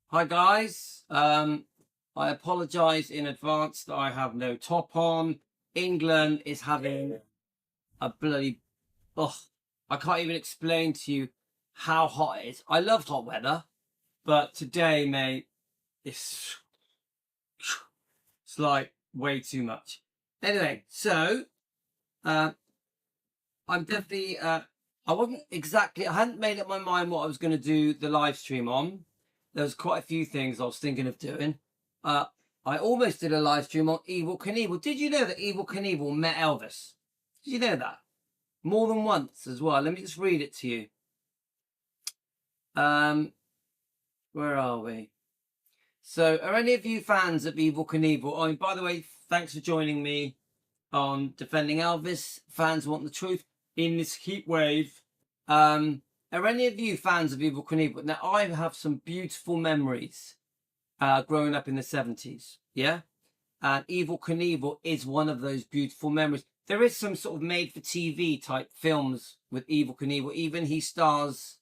Hi guys, I apologise in advance that I have no top on. England is having a bloody, oh, I can't even explain to you how hot it is. I love hot weather, but today, mate, it's, it's like way too much. Anyway, so, uh, I'm definitely, I wasn't exactly, I hadn't made up my mind what I was going to do the live stream on. There was quite a few things I was thinking of doing. Uh, I almost did a live stream on Evel Knievel. Did you know that Evel Knievel met Elvis? Did you know that? More than once as well. Let me just read it to you. Where are we? So, are any of you fans of Evel Knievel? Oh, and by the way, thanks for joining me on Defending Elvis. Fans want the truth in this heat wave. Are any of you fans of Evel Knievel? Now, I have some beautiful memories growing up in the 70s. Yeah. And Evel Knievel is one of those beautiful memories. There is some sort of made-for-TV type films with Evel Knievel. Even he stars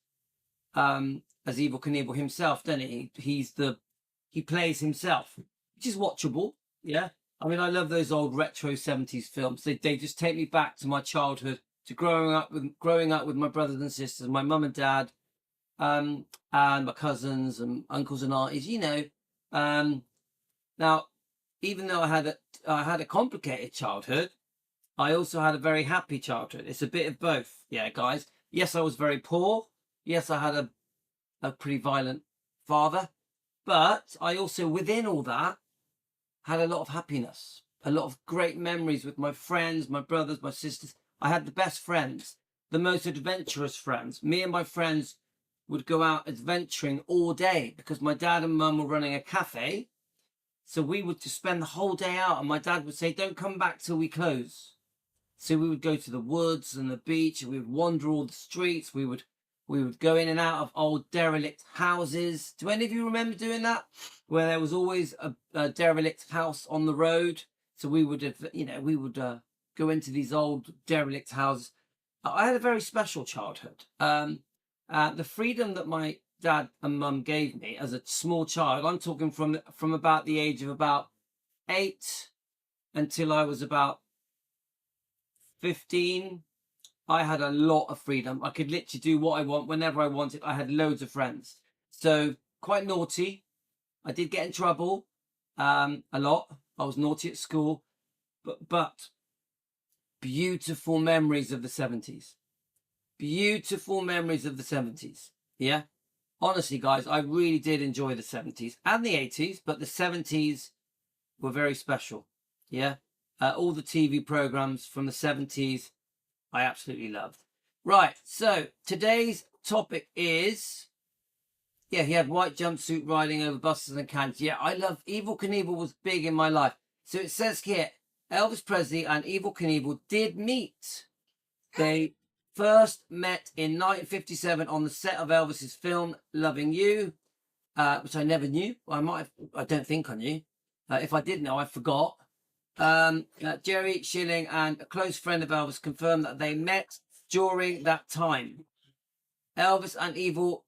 as Evel Knievel himself, doesn't he? He plays himself, which is watchable. Yeah. I mean, I love those old retro 70s films. They just take me back to my childhood, to growing up with my brothers and sisters, my mum and dad, and my cousins and uncles and aunties. Now, even though I had a complicated childhood, I also had a very happy childhood. It's a bit of both. Yeah, guys. Yes, I was very poor. Yes, I had a pretty violent father, but I also, within all that, had a lot of happiness, a lot of great memories with my friends, my brothers, my sisters. I had the best friends, the most adventurous friends. Me and my friends would go out adventuring all day because my dad and mum were running a cafe. So we would just spend the whole day out, and my dad would say, "Don't come back till we close." So we would go to the woods and the beach, and we would wander all the streets. We would go in and out of old derelict houses. Do any of you remember doing that? Where there was always a derelict house on the road. So we would go into these old derelict houses. I had a very special childhood. The freedom that my dad and mum gave me as a small child, I'm talking from about the age of about 8 until I was about 15. I had a lot of freedom. I could literally do what I want whenever I wanted. I had loads of friends. So quite naughty. I did get in trouble a lot. I was naughty at school, but beautiful memories of the 70s. Beautiful memories of the 70s. Yeah. Honestly, guys, I really did enjoy the 70s and the 80s, but the 70s were very special. Yeah. All the TV programs from the 70s I absolutely loved. Right, so today's topic is, yeah, he had white jumpsuit riding over buses and cans. Yeah, I love, Evel Knievel was big in my life. So it says here, Elvis Presley and Evel Knievel did meet. They first met in 1957 on the set of Elvis's film Loving You, which I never knew. I don't think I knew. If I did know, I forgot. Jerry Schilling and a close friend of Elvis confirmed that they met during that time. Elvis and Evel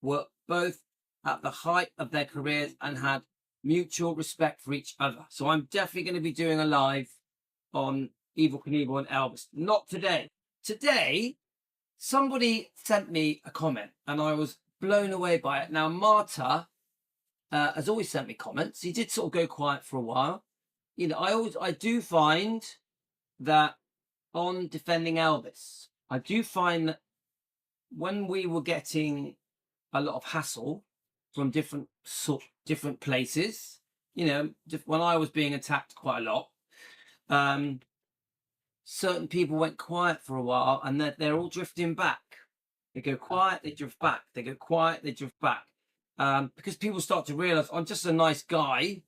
were both at the height of their careers and had mutual respect for each other. So I'm definitely going to be doing a live on Evel Knievel and Elvis. Not today. Today, somebody sent me a comment and I was blown away by it. Now, Marta has always sent me comments. He did sort of go quiet for a while. I do find that on Defending Elvis, I do find that when we were getting a lot of hassle from different places, when I was being attacked quite a lot, certain people went quiet for a while, and they're all drifting back. They go quiet, they drift back. They go quiet, they drift back. Because people start to realize I'm just a nice guy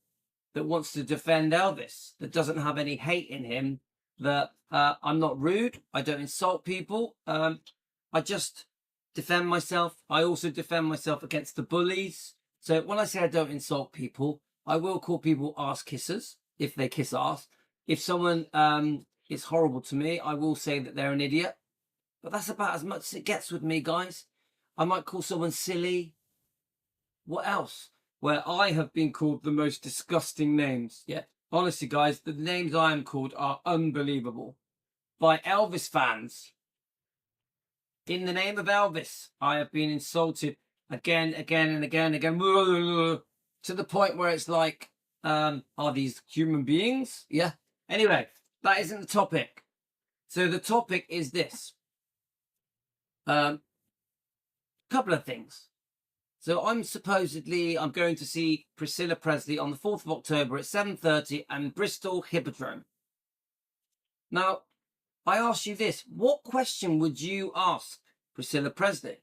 that wants to defend Elvis, that doesn't have any hate in him, that I'm not rude, I don't insult people, I just defend myself. I also defend myself against the bullies. So when I say I don't insult people, I will call people ass kissers if they kiss ass. If someone is horrible to me, I will say that they're an idiot. But that's about as much as it gets with me, guys. I might call someone silly. What else? where I have been called the most disgusting names. Yeah, honestly, guys, the names I am called are unbelievable by Elvis fans. In the name of Elvis, I have been insulted again, and again, to the point where it's like, are these human beings? Yeah. Anyway, that isn't the topic. So the topic is this. Couple of things. So I'm going to see Priscilla Presley on the 4th of October at 7:30 and Bristol Hippodrome. Now, I ask you this, what question would you ask Priscilla Presley?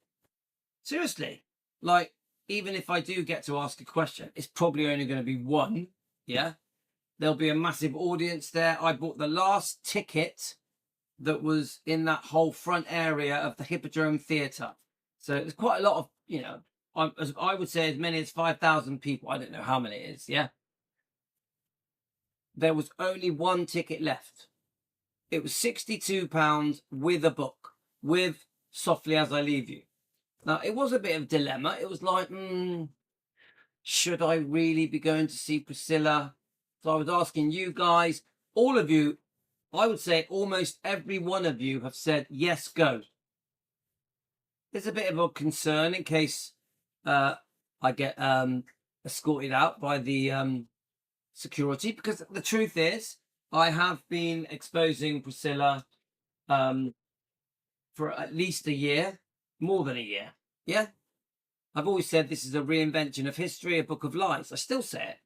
Seriously, like, even if I do get to ask a question, it's probably only going to be one. Yeah, there'll be a massive audience there. I bought the last ticket that was in that whole front area of the Hippodrome Theatre. So there's quite a lot of, I would say as many as 5,000 people. I don't know how many it is. Yeah. There was only one ticket left. It was £62 with a book, with Softly As I Leave You. Now, it was a bit of a dilemma. It was like, should I really be going to see Priscilla? So I was asking you guys, all of you, I would say almost every one of you have said, yes, go. There's a bit of a concern in case I get escorted out by the security, because the truth is, I have been exposing Priscilla for at least a year, more than a year. Yeah. I've always said this is a reinvention of history, a book of lies. I still say it.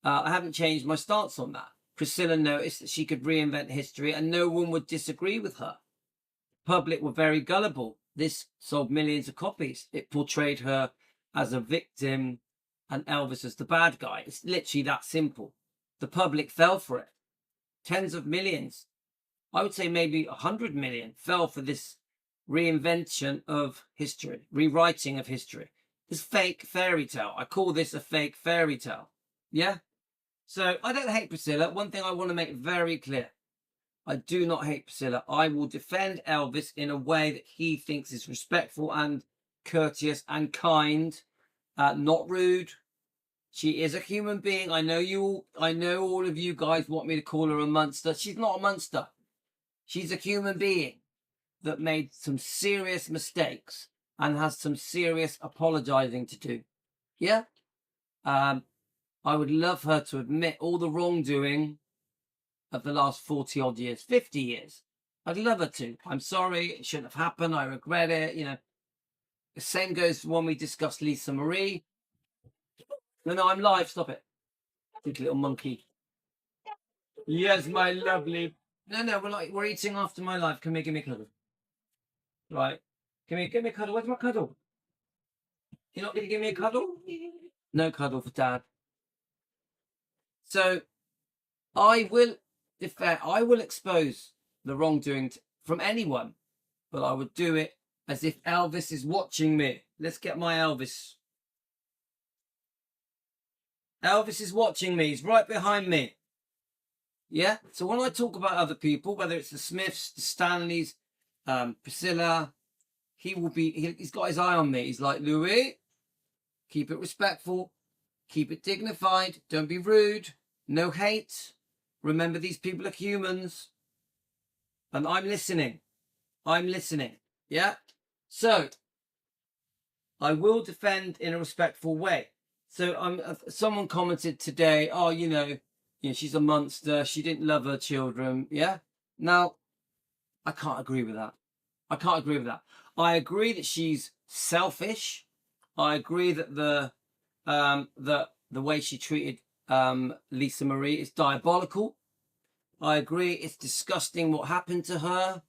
I haven't changed my stance on that. Priscilla noticed that she could reinvent history and no one would disagree with her. The public were very gullible. This sold millions of copies. It portrayed her as a victim and Elvis as the bad guy. It's literally that simple. The public fell for it. Tens of millions, I would say maybe 100 million, fell for this reinvention of history, rewriting of history. This fake fairy tale. I call this a fake fairy tale. Yeah? So I don't hate Priscilla. One thing I want to make very clear. I do not hate Priscilla. I will defend Elvis in a way that he thinks is respectful and courteous and kind, not rude. She is a human being. I know all of you guys want me to call her a monster. She's not a monster. She's a human being that made some serious mistakes and has some serious apologizing to do. Yeah? I would love her to admit all the wrongdoing of the last 40 odd years, 50 years. I'd love her to. I'm sorry, it shouldn't have happened. I regret it. The same goes for when we discussed Lisa Marie. No, I'm live. Stop it. Big little monkey. Yes, my lovely. No, we're eating after my life. Come here, give me a cuddle. Right. Give me a cuddle. Where's my cuddle? You're not going to give me a cuddle? No cuddle for Dad. So I will expose the wrongdoing from anyone, but I would do it as if Elvis is watching me. Let's get my Elvis. Elvis is watching me. He's right behind me. Yeah? So when I talk about other people, whether it's the Smiths, the Stanleys, Priscilla, he's got his eye on me. He's like, Louis, keep it respectful. Keep it dignified. Don't be rude. No hate. Remember, these people are humans. And I'm listening. Yeah? So, I will defend in a respectful way. So, someone commented today, oh, she's a monster. She didn't love her children. Yeah? Now, I can't agree with that. I agree that she's selfish. I agree that the way she treated Lisa Marie is diabolical. I agree it's disgusting what happened to her.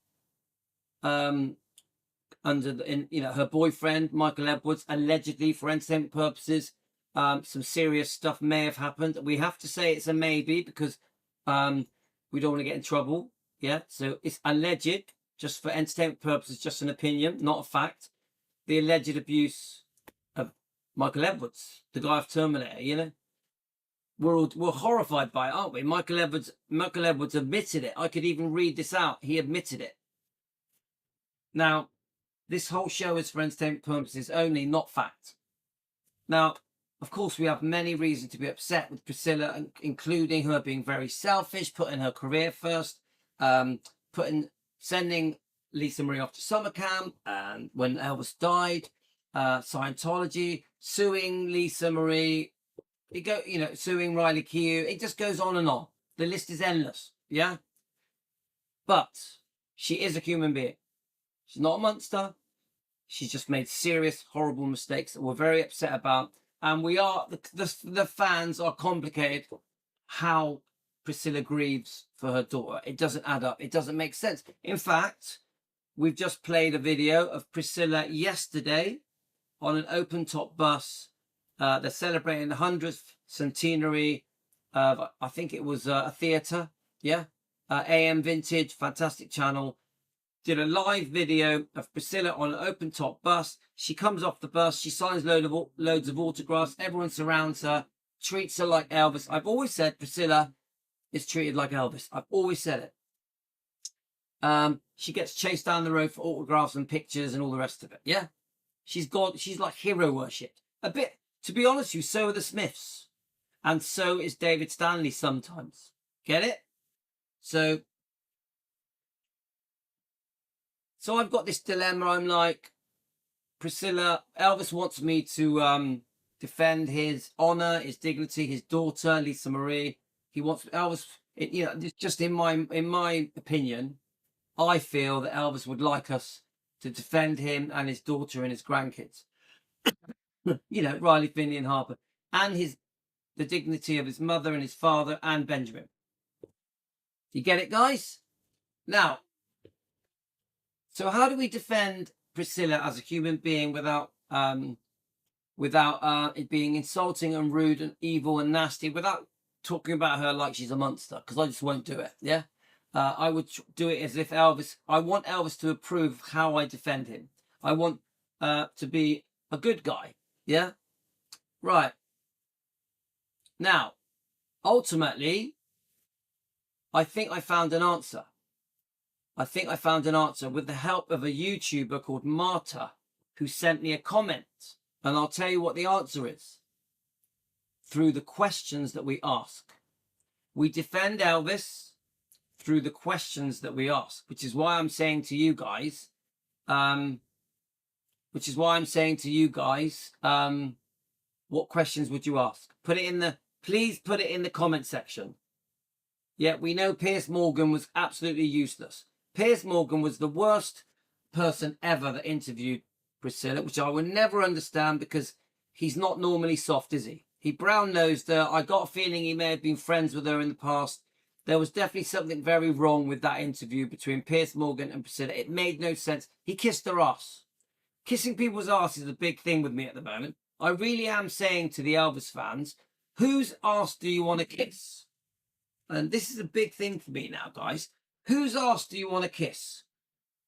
Her boyfriend Michael Edwards, allegedly for entertainment purposes, some serious stuff may have happened. We have to say it's a maybe because we don't want to get in trouble. Yeah, so it's alleged, just for entertainment purposes, just an opinion, not a fact. The alleged abuse of Michael Edwards, the guy of Terminator. We're horrified by it, aren't we? Michael Edwards admitted it. I could even read this out. He admitted it. Now, this whole show is for entertainment purposes only, not fact. Now, Of course, we have many reasons to be upset with Priscilla, including her being very selfish, putting her career first, sending Lisa Marie off to summer camp, and when Elvis died, Scientology, suing Lisa Marie, suing Riley Keough. It just goes on and on. The list is endless. Yeah, but she is a human being. She's not a monster. She's just made serious, horrible mistakes that we're very upset about. And we are, the fans are complicated how Priscilla grieves for her daughter. It doesn't add up. It doesn't make sense. In fact, we've just played a video of Priscilla yesterday on an open-top bus. They're celebrating the 100th centenary of, I think it was a theatre. Yeah. AM Vintage, fantastic channel. Did a live video of Priscilla on an open-top bus. She comes off the bus. She signs loads of autographs. Everyone surrounds her, treats her like Elvis. I've always said Priscilla is treated like Elvis. I've always said it. She gets chased down the road for autographs and pictures and all the rest of it. Yeah, she's like hero worshipped. A bit, to be honest with you, so are the Smiths, and so is David Stanley sometimes. Get it? So I've got this dilemma. I'm like, Priscilla, Elvis wants me to defend his honor, his dignity, his daughter, Lisa Marie. He wants Elvis, just in my opinion, I feel that Elvis would like us to defend him and his daughter and his grandkids. Riley, Finley and Harper, and the dignity of his mother and his father and Benjamin. You get it, guys? Now, so how do we defend Priscilla as a human being without it being insulting and rude and evil and nasty, without talking about her like she's a monster? Because I just won't do it. Yeah, I would do it as if I want Elvis to approve how I defend him. I want to be a good guy. Yeah, right. Now, ultimately, I think I found an answer. I think I found an answer with the help of a YouTuber called Marta, who sent me a comment. And I'll tell you what the answer is. Through the questions that we ask. We defend Elvis through the questions that we ask, which is why I'm saying to you guys, what questions would you ask? Please put it in the comment section. Yeah, we know Piers Morgan was absolutely useless. Piers Morgan was the worst person ever that interviewed Priscilla, which I would never understand because he's not normally soft, is he? He brown-nosed her. I got a feeling he may have been friends with her in the past. There was definitely something very wrong with that interview between Piers Morgan and Priscilla. It made no sense. He kissed her ass. Kissing people's ass is a big thing with me at the moment. I really am saying to the Elvis fans, whose ass do you want to kiss? And this is a big thing for me now, guys. Whose ass do you want to kiss?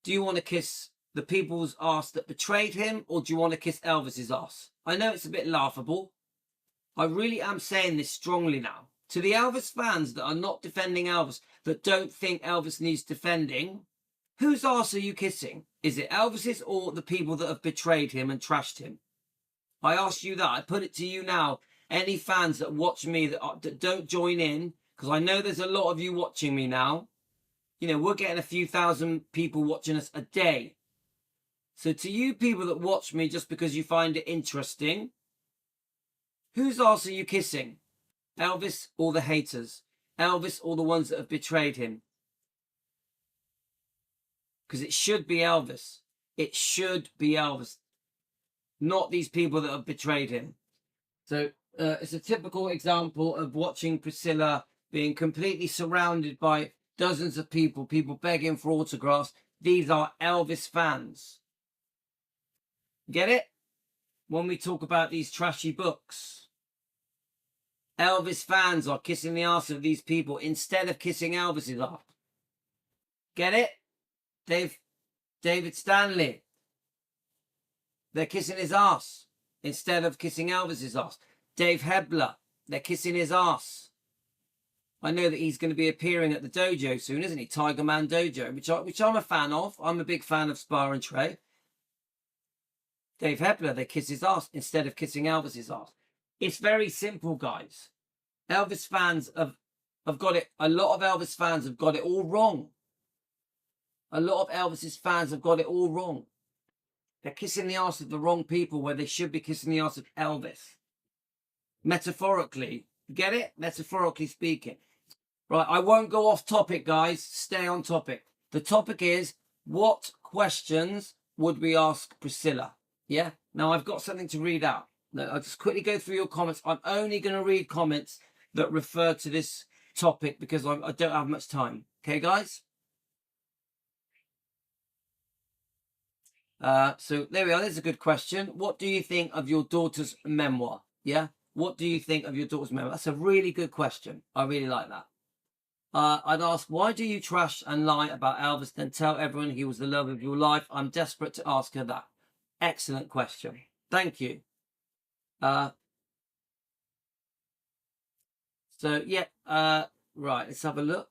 Do you want to kiss the people's ass that betrayed him, or do you want to kiss Elvis's ass? I know it's a bit laughable. I really am saying this strongly now. To the Elvis fans that are not defending Elvis, that don't think Elvis needs defending, whose ass are you kissing? Is it Elvis's or the people that have betrayed him and trashed him? I ask you that. I put it to you now. Any fans that watch me that don't join in, because I know there's a lot of you watching me now. We're getting a few thousand people watching us a day. So to you people that watch me just because you find it interesting, whose ass are you kissing? Elvis or the haters? Elvis or the ones that have betrayed him? Because it should be Elvis. It should be Elvis. Not these people that have betrayed him. So it's a typical example of watching Priscilla being completely surrounded by dozens of people begging for autographs. These are Elvis fans. Get it? When we talk about these trashy books, Elvis fans are kissing the ass of these people instead of kissing Elvis's ass. Get it? David Stanley. They're kissing his ass instead of kissing Elvis's ass. Dave Hebler. They're kissing his ass. I know that he's going to be appearing at the dojo soon, isn't he? Tiger Man Dojo, which I'm a fan of. I'm a big fan of Spar and Trey. Dave Hebler, they kiss his ass instead of kissing Elvis's ass. It's very simple, guys. Elvis fans have got it. A lot of Elvis fans have got it all wrong. A lot of Elvis's fans have got it all wrong. They're kissing the arse of the wrong people where they should be kissing the arse of Elvis. Metaphorically. Get it? Metaphorically speaking. Right, I won't go off topic, guys. Stay on topic. The topic is, what questions would we ask Priscilla? Yeah? Now, I've got something to read out. I'll just quickly go through your comments. I'm only going to read comments that refer to this topic because I don't have much time. Okay, guys? So there we are. There's a good question. What do you think of your daughter's memoir? Yeah? What do you think of your daughter's memoir? That's a really good question. I really like that. I'd ask, why do you trash and lie about Elvis, then tell everyone he was the love of your life? I'm desperate to ask her that. Excellent question. Thank you. So, yeah, right, let's have a look.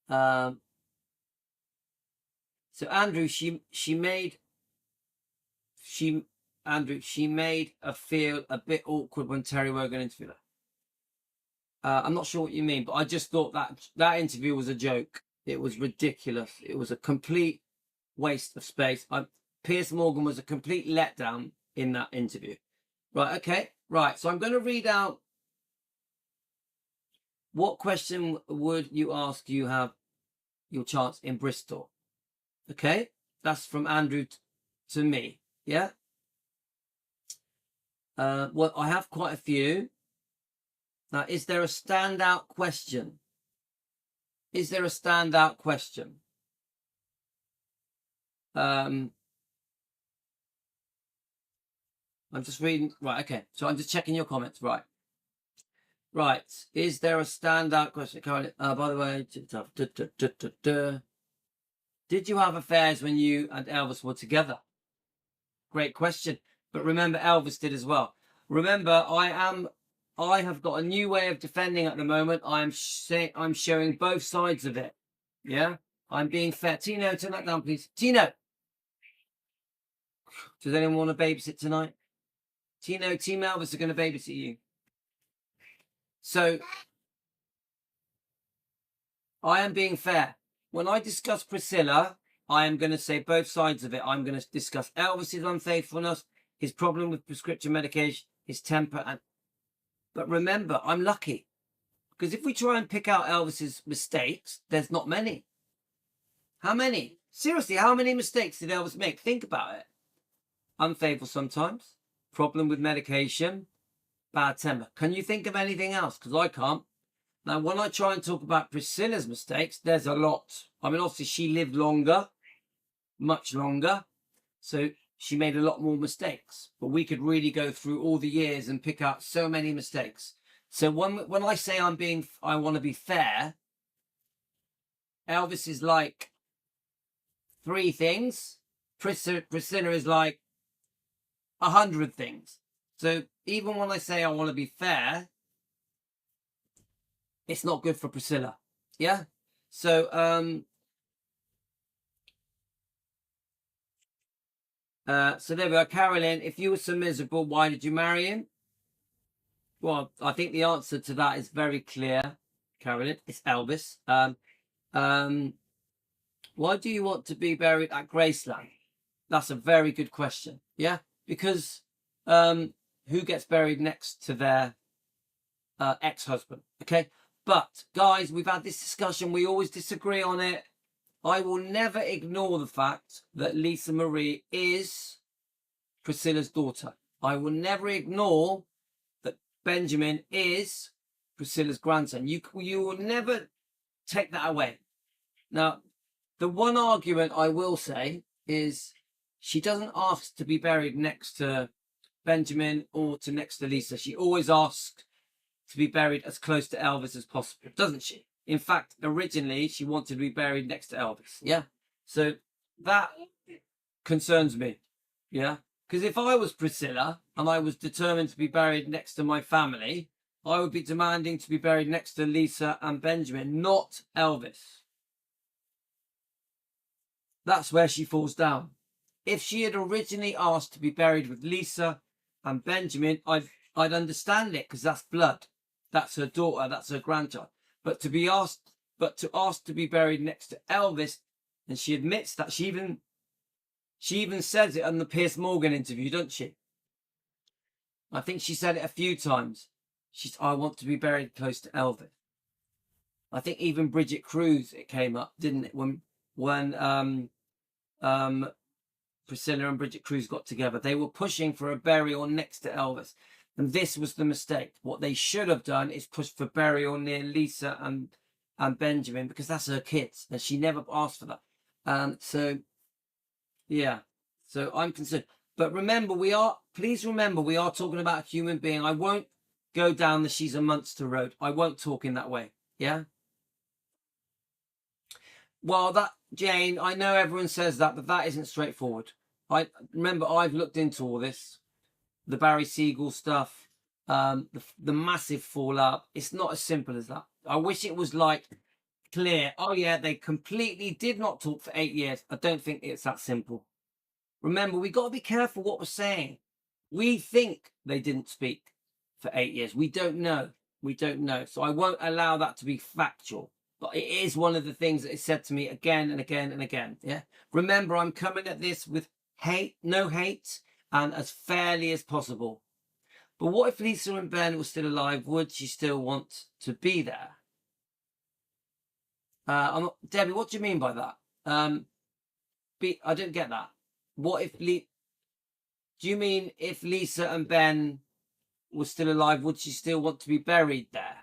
So, Andrew, she made her feel a bit awkward when Terry Wogan interviewed her. I'm not sure what you mean, but I just thought that interview was a joke. It was ridiculous. It was a complete waste of space. Piers Morgan was a complete letdown in that interview. Right, okay. Right, so I'm going to read out, what question would you ask you have your chance in Bristol? Okay, that's from Andrew to me. Yeah. Well, I have quite a few. Now, is there a standout question? Is there a standout question? I'm just reading. Right, okay. So I'm just checking your comments. Right. Right. Is there a standout question? By the way, did you have affairs when you and Elvis were together? Great question. But remember, Elvis did as well. Remember, I have got a new way of defending at the moment. I'm showing both sides of it. Yeah? I'm being fair. Tino, turn that down, please. Tino! Does anyone want to babysit tonight? Tino, Team Elvis are going to babysit you. So, I am being fair. When I discuss Priscilla, I am going to say both sides of it. I'm going to discuss Elvis's unfaithfulness, his problem with prescription medication, his temper, but remember, I'm lucky. Because if we try and pick out Elvis's mistakes, there's not many. How many? Seriously, how many mistakes did Elvis make? Think about it. Unfaithful sometimes, problem with medication, bad temper. Can you think of anything else? Because I can't. Now, when I try and talk about Priscilla's mistakes, there's a lot. I mean, obviously, she lived longer, much longer. So she made a lot more mistakes. But we could really go through all the years and pick out so many mistakes. So when I say I want to be fair, Elvis is like 3 things. Priscilla is like 100 things. So even when I say I want to be fair, it's not good for Priscilla. Yeah? So, so there we are. Carolyn, if you were so miserable, why did you marry him? Well, I think the answer to that is very clear, Carolyn. It's Elvis. Why do you want to be buried at Graceland? That's a very good question. Yeah? Because who gets buried next to their ex-husband? Okay? But, guys, we've had this discussion. We always disagree on it. I will never ignore the fact that Lisa Marie is Priscilla's daughter. I will never ignore that Benjamin is Priscilla's grandson. You will never take that away. Now, the one argument I will say is she doesn't ask to be buried next to Benjamin or next to Lisa. She always asks to be buried as close to Elvis as possible, doesn't she? In fact, originally, she wanted to be buried next to Elvis. Yeah? So that concerns me. Yeah? Because if I was Priscilla and I was determined to be buried next to my family, I would be demanding to be buried next to Lisa and Benjamin, not Elvis. That's where she falls down. If she had originally asked to be buried with Lisa and Benjamin, I'd understand it because that's blood. That's her daughter. That's her grandchild. But to ask to be buried next to Elvis, and she admits that she even says it on the Piers Morgan interview, doesn't she? I think she said it a few times. I want to be buried close to Elvis. I think even Bridget Cruz, it came up, didn't it? When Priscilla and Bridget Cruz got together, they were pushing for a burial next to Elvis. And this was the mistake. What they should have done is push for burial near Lisa and Benjamin, because that's her kids. And she never asked for that. So, yeah. So I'm concerned. But remember, please remember, we are talking about a human being. I won't go down the she's a monster road. I won't talk in that way. Yeah? Well, Jane, I know everyone says that, but that isn't straightforward. Remember, I've looked into all this, the Barry Siegel stuff, the massive fallout. It's not as simple as that. I wish it was like clear. Oh yeah, they completely did not talk for 8 years. I don't think it's that simple. Remember, we got to be careful what we're saying. We think they didn't speak for 8 years. We don't know. We don't know. So I won't allow that to be factual. But it is one of the things that is said to me again and again and again. Yeah. Remember, I'm coming at this with no hate, and as fairly as possible. But what if Lisa and Ben were still alive? Would she still want to be there? Debbie, what do you mean by that? I don't get that. What if do you mean if Lisa and Ben were still alive, would she still want to be buried there?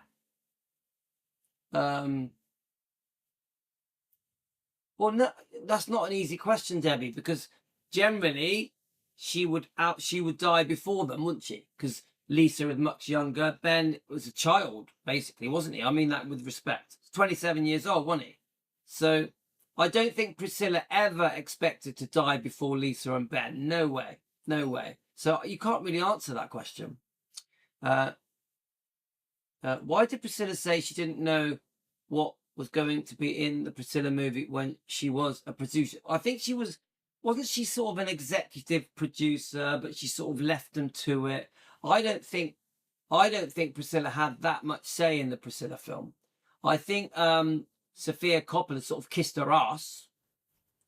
Well, no, that's not an easy question, Debbie, because generally she would die before them, wouldn't she? Because Lisa was much younger. Ben was a child, basically, wasn't he? I mean that with respect. 27 years old, wasn't he? So I don't think Priscilla ever expected to die before Lisa and Ben. No way. No way. So you can't really answer that question. Why did Priscilla say she didn't know what was going to be in the Priscilla movie when she was a producer? I think wasn't she sort of an executive producer, but she sort of left them to it. I don't think Priscilla had that much say in the Priscilla film. I think Sofia Coppola sort of kissed her ass.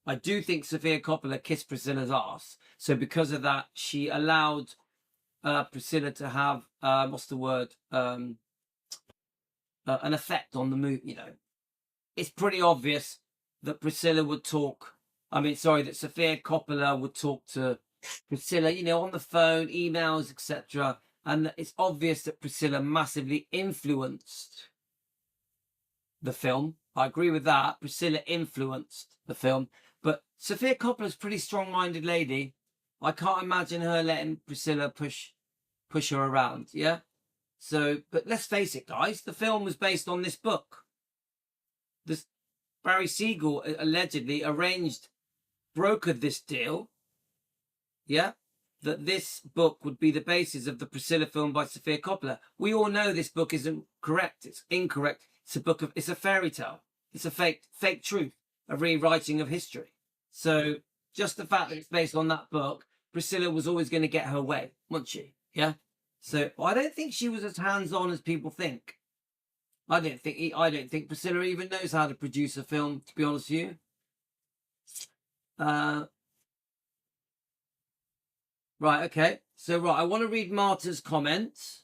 I do think Sofia Coppola kissed Priscilla's ass. So because of that, she allowed Priscilla to have what's the word? An effect on the movie. You know, it's pretty obvious that that Sofia Coppola would talk to Priscilla, you know, on the phone, emails, etc. And it's obvious that Priscilla massively influenced the film. I agree with that. Priscilla influenced the film. But Sofia Coppola's a pretty strong-minded lady. I can't imagine her letting Priscilla push her around, yeah? So, but let's face it, guys, the film was based on this book. Barry Siegel allegedly brokered this deal, yeah, that this book would be the basis of the Priscilla film by Sofia Coppola. We all know this book isn't correct. It's incorrect. It's a fairy tale. It's a fake truth, a rewriting of history. So just the fact that it's based on that book, Priscilla was always going to get her way, wasn't she? Yeah. So I don't think she was as hands-on as people think. I don't think Priscilla even knows how to produce a film, to be honest with you. Right, okay. So, I want to read Marta's comments.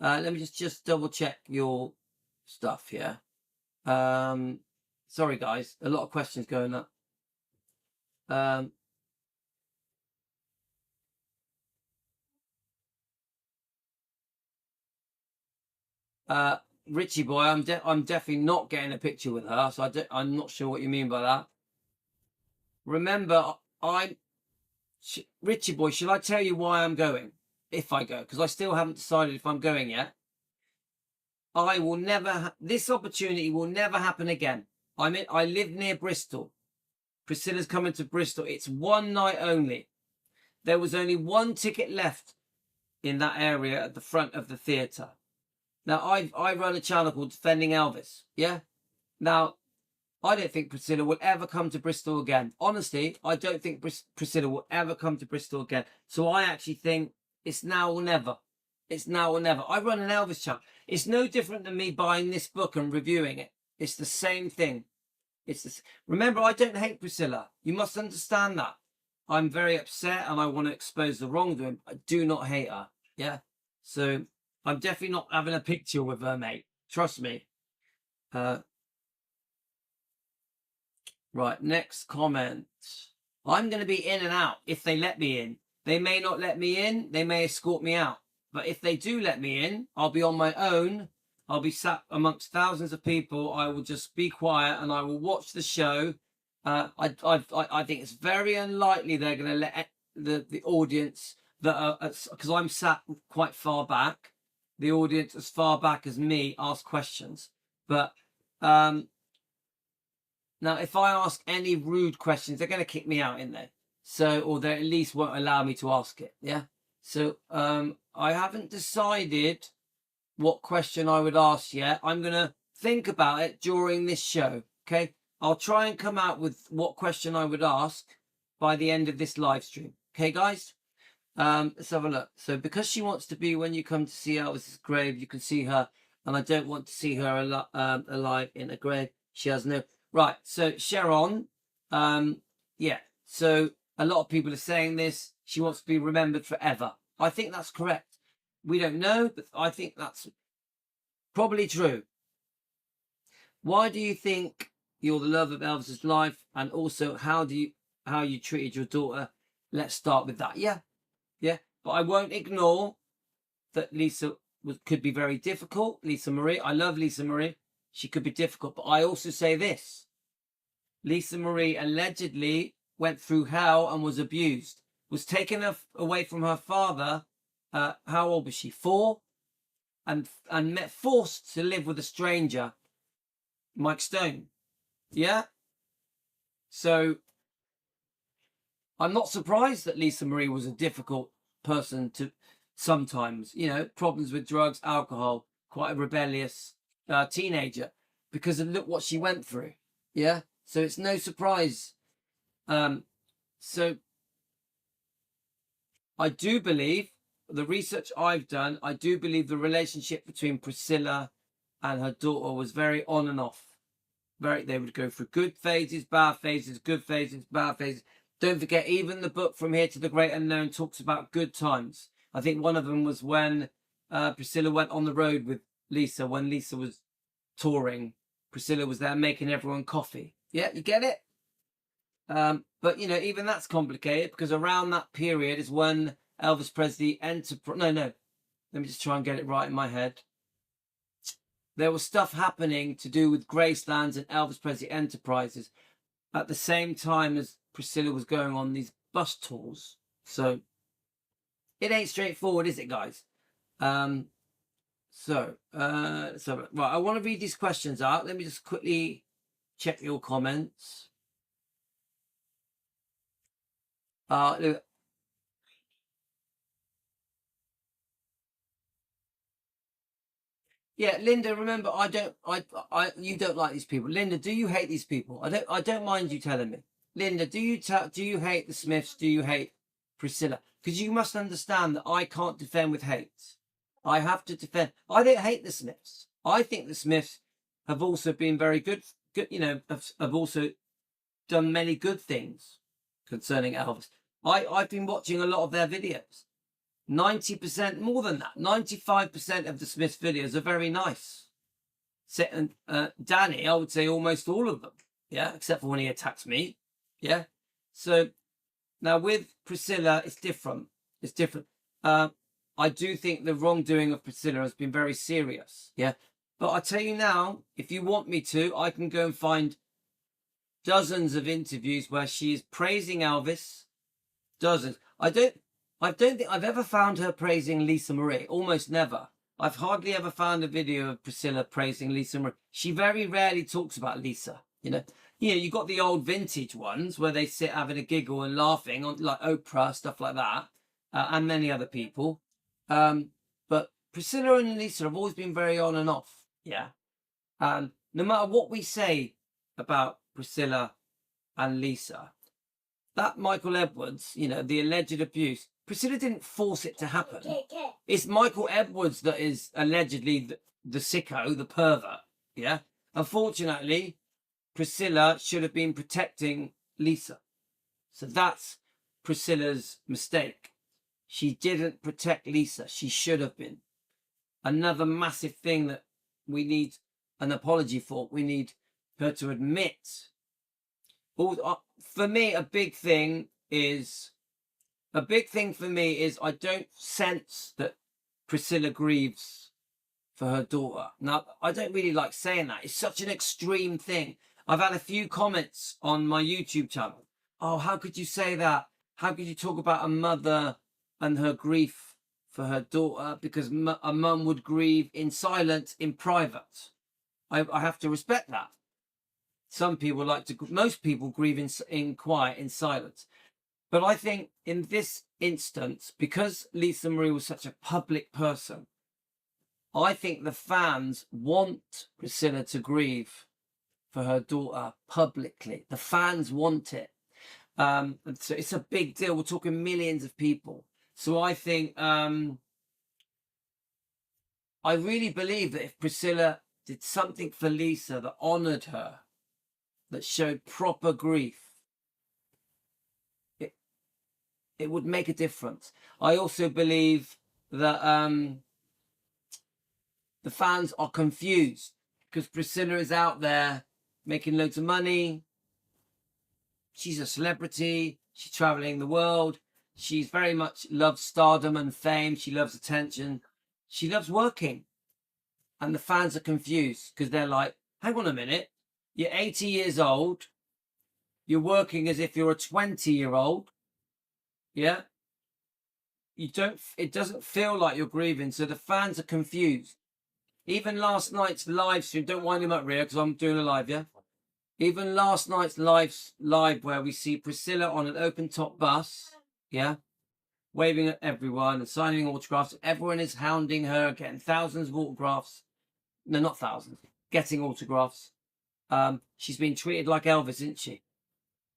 Let me just double check your stuff here. Sorry, guys. A lot of questions going up. Richie boy, I'm definitely not getting a picture with her, so I'm not sure what you mean by that. Remember, Richie boy, should I tell you why I'm going? If I go, because I still haven't decided if I'm going yet. I will never. This opportunity will never happen again. I live near Bristol. Priscilla's coming to Bristol. It's one night only. There was only one ticket left in that area at the front of the theatre. Now, I run a channel called Defending Elvis, yeah? Now, I don't think Priscilla will ever come to Bristol again. Honestly, I don't think Priscilla will ever come to Bristol again. So I actually think It's now or never. It's now or never. I run an Elvis channel. It's no different than me buying this book and reviewing it. It's the same thing. Remember, I don't hate Priscilla. You must understand that. I'm very upset and I want to expose the wrongdoing. I do not hate her. Yeah. So I'm definitely not having a picture with her, mate. Trust me. Right, next comment. I'm going to be in and out if they let me in. They may not let me in. They may escort me out. But if they do let me in, I'll be on my own. I'll be sat amongst thousands of people. I will just be quiet and I will watch the show. I think it's very unlikely they're going to let the audience that are, because I'm sat quite far back, the audience as far back as me ask questions. But now, if I ask any rude questions, they're going to kick me out, in there. So, or they at least won't allow me to ask it. Yeah. So I haven't decided what question I would ask yet. I'm going to think about it during this show. Okay. I'll try and come out with what question I would ask by the end of this live stream. Okay, guys? Let's have a look. So because she wants to be when you come to see Elvis's grave, you can see her, and I don't want to see her alive in a grave. She has no... Right, so Sharon, yeah, so a lot of people are saying this. She wants to be remembered forever. I think that's correct. We don't know, but I think that's probably true. Why do you think you're the love of Elvis's life? And also, how you treated your daughter? Let's start with that. Yeah. But I won't ignore that Lisa could be very difficult. Lisa Marie, I love Lisa Marie. She could be difficult, but I also say this. Lisa Marie allegedly went through hell and was abused, was taken away from her father. How old was she? 4, and forced to live with a stranger, Mike Stone. Yeah. So I'm not surprised that Lisa Marie was a difficult person to sometimes, problems with drugs, alcohol, quite a rebellious teenager, because of look what she went through. Yeah. So it's no surprise. So I do believe, the research I've done, I do believe the relationship between Priscilla and her daughter was very on and off. They would go through good phases, bad phases, good phases, bad phases. Don't forget, even the book From Here to the Great Unknown talks about good times. I think one of them was when Priscilla went on the road with Lisa, when Lisa was touring. Priscilla was there making everyone coffee. Yeah, you get it? But, even that's complicated, because around that period is when Elvis Presley No. Let me just try and get it right in my head. There was stuff happening to do with Gracelands and Elvis Presley Enterprises at the same time as Priscilla was going on these bus tours. So it ain't straightforward, is it, guys? Right, I want to read these questions out. Let me just quickly check your comments. Yeah, Linda, remember, you don't like these people. Linda, do you hate these people? I don't mind you telling me. Linda, do you hate the Smiths? Do you hate Priscilla? Because you must understand that I can't defend with hate. I have to defend. I don't hate the Smiths. I think the Smiths have also been very good, have also done many good things concerning Elvis. I've been watching a lot of their videos. 90%, more than that, 95% of the Smiths videos are very nice. Danny, I would say almost all of them. Yeah, except for when he attacks me. Yeah. So now with Priscilla, it's different. It's different. I do think the wrongdoing of Priscilla has been very serious. Yeah. But I tell you now, if you want me to, I can go and find dozens of interviews where she is praising Elvis. Dozens. I don't think I've ever found her praising Lisa Marie. Almost never. I've hardly ever found a video of Priscilla praising Lisa Marie. She very rarely talks about Lisa. You got the old vintage ones where they sit having a giggle and laughing on, like Oprah, stuff like that, and many other people. But Priscilla and Lisa have always been very on and off. Yeah. No matter what we say about Priscilla and Lisa, that Michael Edwards, the alleged abuse, Priscilla didn't force it to happen. It's Michael Edwards that is allegedly the sicko, the pervert. Yeah. Unfortunately, Priscilla should have been protecting Lisa. So that's Priscilla's mistake. She didn't protect Lisa. She should have been. Another massive thing that we need an apology for. We need her to admit. For me, a big thing for me is I don't sense that Priscilla grieves for her daughter. Now, I don't really like saying that. It's such an extreme thing. I've had a few comments on my YouTube channel. Oh, how could you say that? How could you talk about a mother and her grief for her daughter? Because a mum would grieve in silence, in private. I have to respect that. Some people most people grieve in quiet, in silence. But I think in this instance, because Lisa Marie was such a public person, I think the fans want Priscilla to grieve for her daughter publicly. The fans want it. And so it's a big deal. We're talking millions of people. So I think, I really believe that if Priscilla did something for Lisa that honoured her, that showed proper grief, it would make a difference. I also believe that the fans are confused because Priscilla is out there making loads of money. She's a celebrity. She's traveling the world. She's very much loves stardom and fame. She loves attention. She loves working. And the fans are confused because they're like, hang on a minute. You're 80 years old. You're working as if you're a 20-year-old. Yeah. It doesn't feel like you're grieving. So the fans are confused. Even last night's live stream, don't wind him up, Rhea, because I'm doing a live, yeah? Even last night's live where we see Priscilla on an open top bus, yeah? Waving at everyone and signing autographs. Everyone is hounding her, getting thousands of autographs. No, not thousands. Getting autographs. She's been treated like Elvis, isn't she?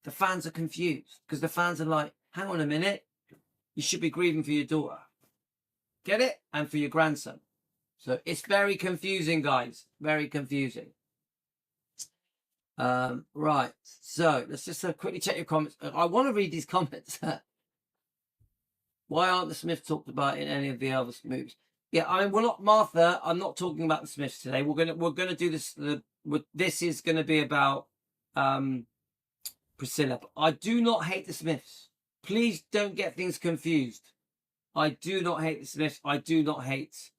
The fans are confused because the fans are like, hang on a minute. You should be grieving for your daughter. Get it? And for your grandson. So it's very confusing, guys. Very confusing. Right. So let's just quickly check your comments. I want to read these comments. Why aren't the Smiths talked about in any of the Elvis movies? Yeah, I mean, we're not Martha. I'm not talking about the Smiths today. We're gonna do this. This is gonna be about Priscilla. But I do not hate the Smiths. Please don't get things confused. I do not hate the Smiths. I do not hate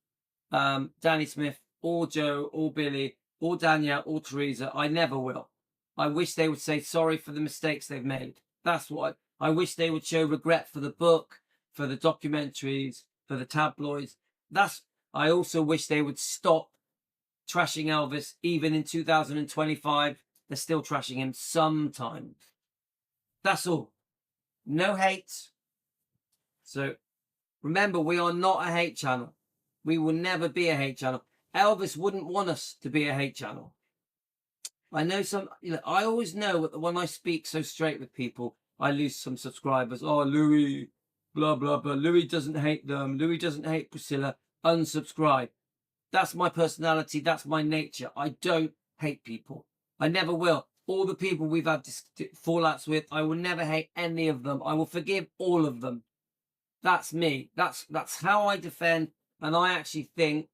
Danny Smith or Joe or Billy or Danielle or Teresa. I never will. I wish they would say sorry for the mistakes they've made. That's what I wish they would show regret for the book, for the documentaries, for the tabloids. I also wish they would stop trashing Elvis. Even in 2025, they're still trashing him sometimes. That's all. No hate. So remember, we are not a hate channel. We will never be a hate channel. Elvis wouldn't want us to be a hate channel. I know I always know that when I speak so straight with people, I lose some subscribers. Oh, Louis, blah, blah, blah. Louis doesn't hate them. Louis doesn't hate Priscilla. Unsubscribe. That's my personality. That's my nature. I don't hate people. I never will. All the people we've had fallouts with, I will never hate any of them. I will forgive all of them. That's me. That's how I defend. And I actually think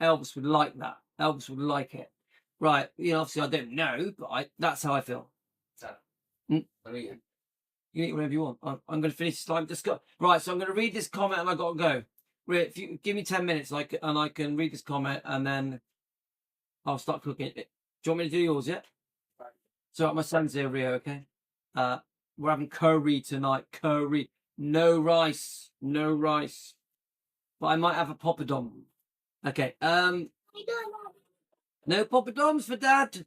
Elvis would like that. Elvis would like it. Right. Obviously I don't know, but that's how I feel. You can eat whatever you want. I'm going to finish this time. Just go. Right. So I'm going to read this comment and I got to go. If you give me 10 minutes, and I can read this comment and then I'll start cooking. Do you want me to do yours? Yeah. So my son's here, Rio. Okay. We're having curry tonight. Curry. No rice. No rice. But I might have a poppadom. Okay. No poppadoms for Dad.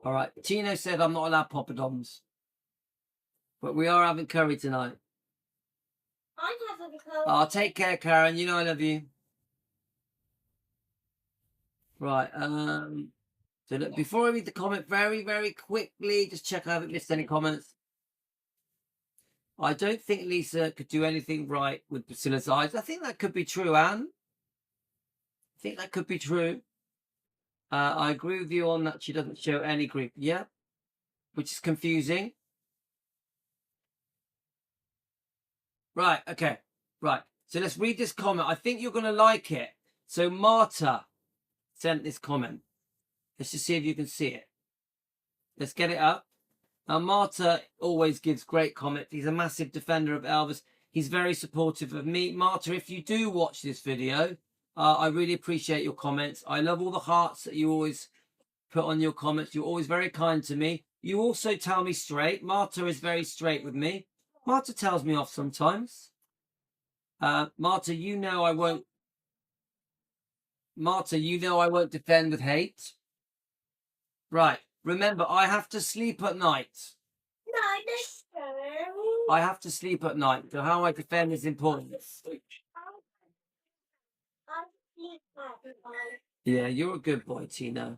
All right. Tino said I'm not allowed poppadoms. But we are having curry tonight. I'm having curry. Oh, take care, Karen. You know I love you. Right. So look, before I read the comment very, very quickly, just check I haven't missed any comments. I don't think Lisa could do anything right with Priscilla's eyes. I think that could be true, Anne. I think that could be true. I agree with you on that. She doesn't show any grief. Yeah, which is confusing. Right, okay. Right. So let's read this comment. I think you're going to like it. So Marta sent this comment. Let's just see if you can see it. Let's get it up. Now, Marta always gives great comments. He's a massive defender of Elvis. He's very supportive of me. Marta, if you do watch this video, I really appreciate your comments. I love all the hearts that you always put on your comments. You're always very kind to me. You also tell me straight. Marta is very straight with me. Marta tells me off sometimes. Marta, you know I won't. Marta, you know I won't defend with hate. Right. Remember, I have to sleep at night. No, this time. I have to sleep at night. So how I defend is important. I'll sleep at night. Yeah, you're a good boy, Tina.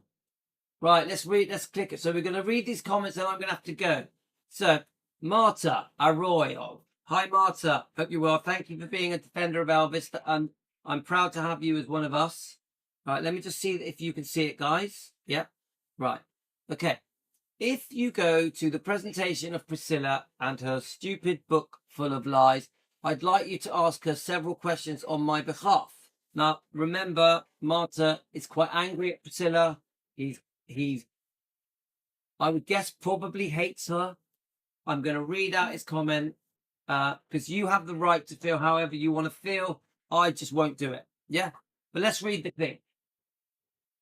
Right, let's click it. So we're going to read these comments and I'm going to have to go. So, Marta Arroyo. Hi, Marta. Hope you're well. Thank you for being a defender of Elvis. I'm proud to have you as one of us. Right, let me just see if you can see it, guys. Yep. Right. Okay. If you go to the presentation of Priscilla and her stupid book full of lies, I'd like you to ask her several questions on my behalf. Now, remember, Marta is quite angry at Priscilla. He's, I would guess, probably hates her. I'm going to read out his comment because you have the right to feel however you want to feel. I just won't do it. Yeah? But let's read the thing.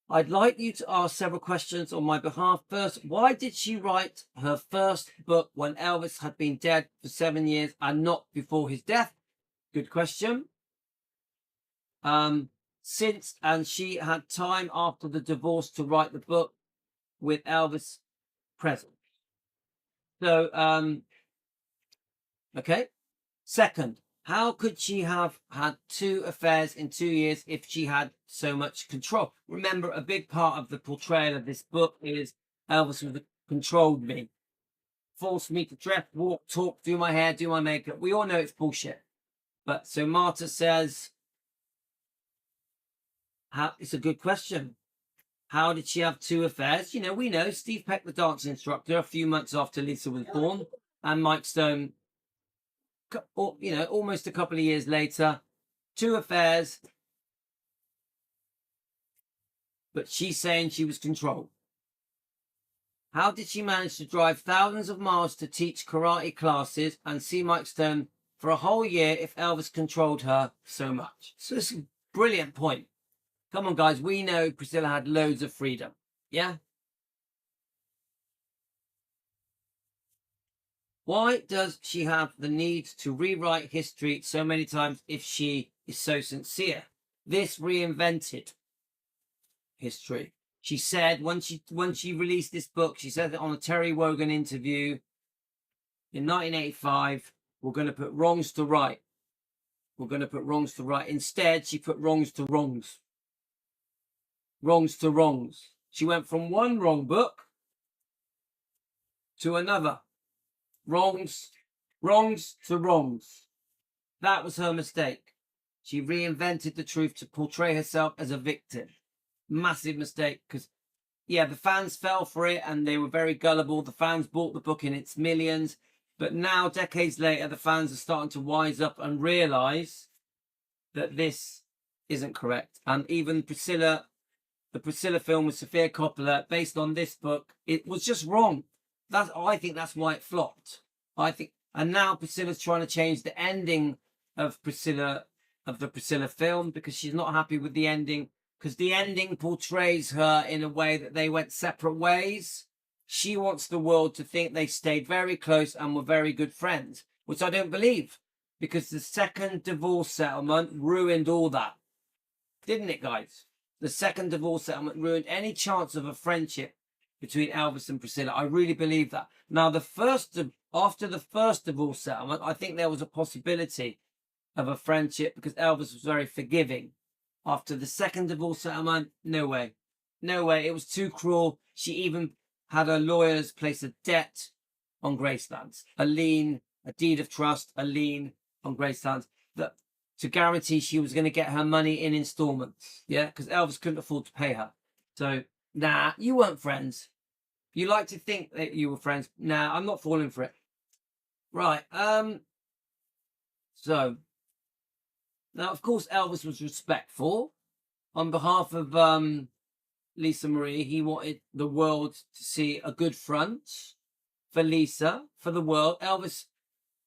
I'd like you to ask several questions on my behalf. First, why did she write her first book when Elvis had been dead for 7 years and not before his death? Good question. Since she had time after the divorce to write the book with Elvis present. So, okay. Second, how could she have had 2 affairs in 2 years if she had so much control? Remember, a big part of the portrayal of this book is Elvis controlled me, forced me to dress, walk, talk, do my hair, do my makeup. We all know it's bullshit. But so Marta says, it's a good question. How did she have 2 affairs? You know, we know Steve Peck, the dance instructor, a few months after Lisa was born, and Mike Stone, you know, almost a couple of years later, 2 affairs. But she's saying she was controlled. How did she manage to drive thousands of miles to teach karate classes and see Mike Stone for a whole year if Elvis controlled her so much? So it's a brilliant point. Come on, guys. We know Priscilla had loads of freedom. Yeah? Why does she have the need to rewrite history so many times if she is so sincere? This reinvented history. She said when she released this book, she said that on a Terry Wogan interview in 1985, we're going to put wrongs to right. We're going to put wrongs to right. Instead, she put wrongs to wrongs. Wrongs to wrongs. She went from one wrong book to another. Wrongs to wrongs. That was her mistake. She reinvented the truth to portray herself as a victim. Massive mistake, because, yeah, the fans fell for it and they were very gullible. The fans bought the book in its millions. But now, decades later, the fans are starting to wise up and realise that this isn't correct. And even Priscilla, the Priscilla film with Sofia Coppola, based on this book, it was just wrong. I think that's why it flopped. And now Priscilla's trying to change the ending of the Priscilla film because she's not happy with the ending, because the ending portrays her in a way that they went separate ways. She wants the world to think they stayed very close and were very good friends, which I don't believe, because the second divorce settlement ruined all that. Didn't it, guys? The second divorce settlement ruined any chance of a friendship between Elvis and Priscilla. I really believe that. Now, after the first divorce settlement, I think there was a possibility of a friendship because Elvis was very forgiving. After the second divorce settlement, no way. No way. It was too cruel. She even had her lawyers place a debt on Graceland's, a lien a deed of trust, a lien on Grace's hands, that to guarantee she was going to get her money in installments. Yeah, because Elvis couldn't afford to pay her. So, nah, you weren't friends. You like to think that you were friends. Nah, I'm not falling for it. Right. So now, of course, Elvis was respectful. On behalf of Lisa Marie, he wanted the world to see a good front for Lisa, for the world. Elvis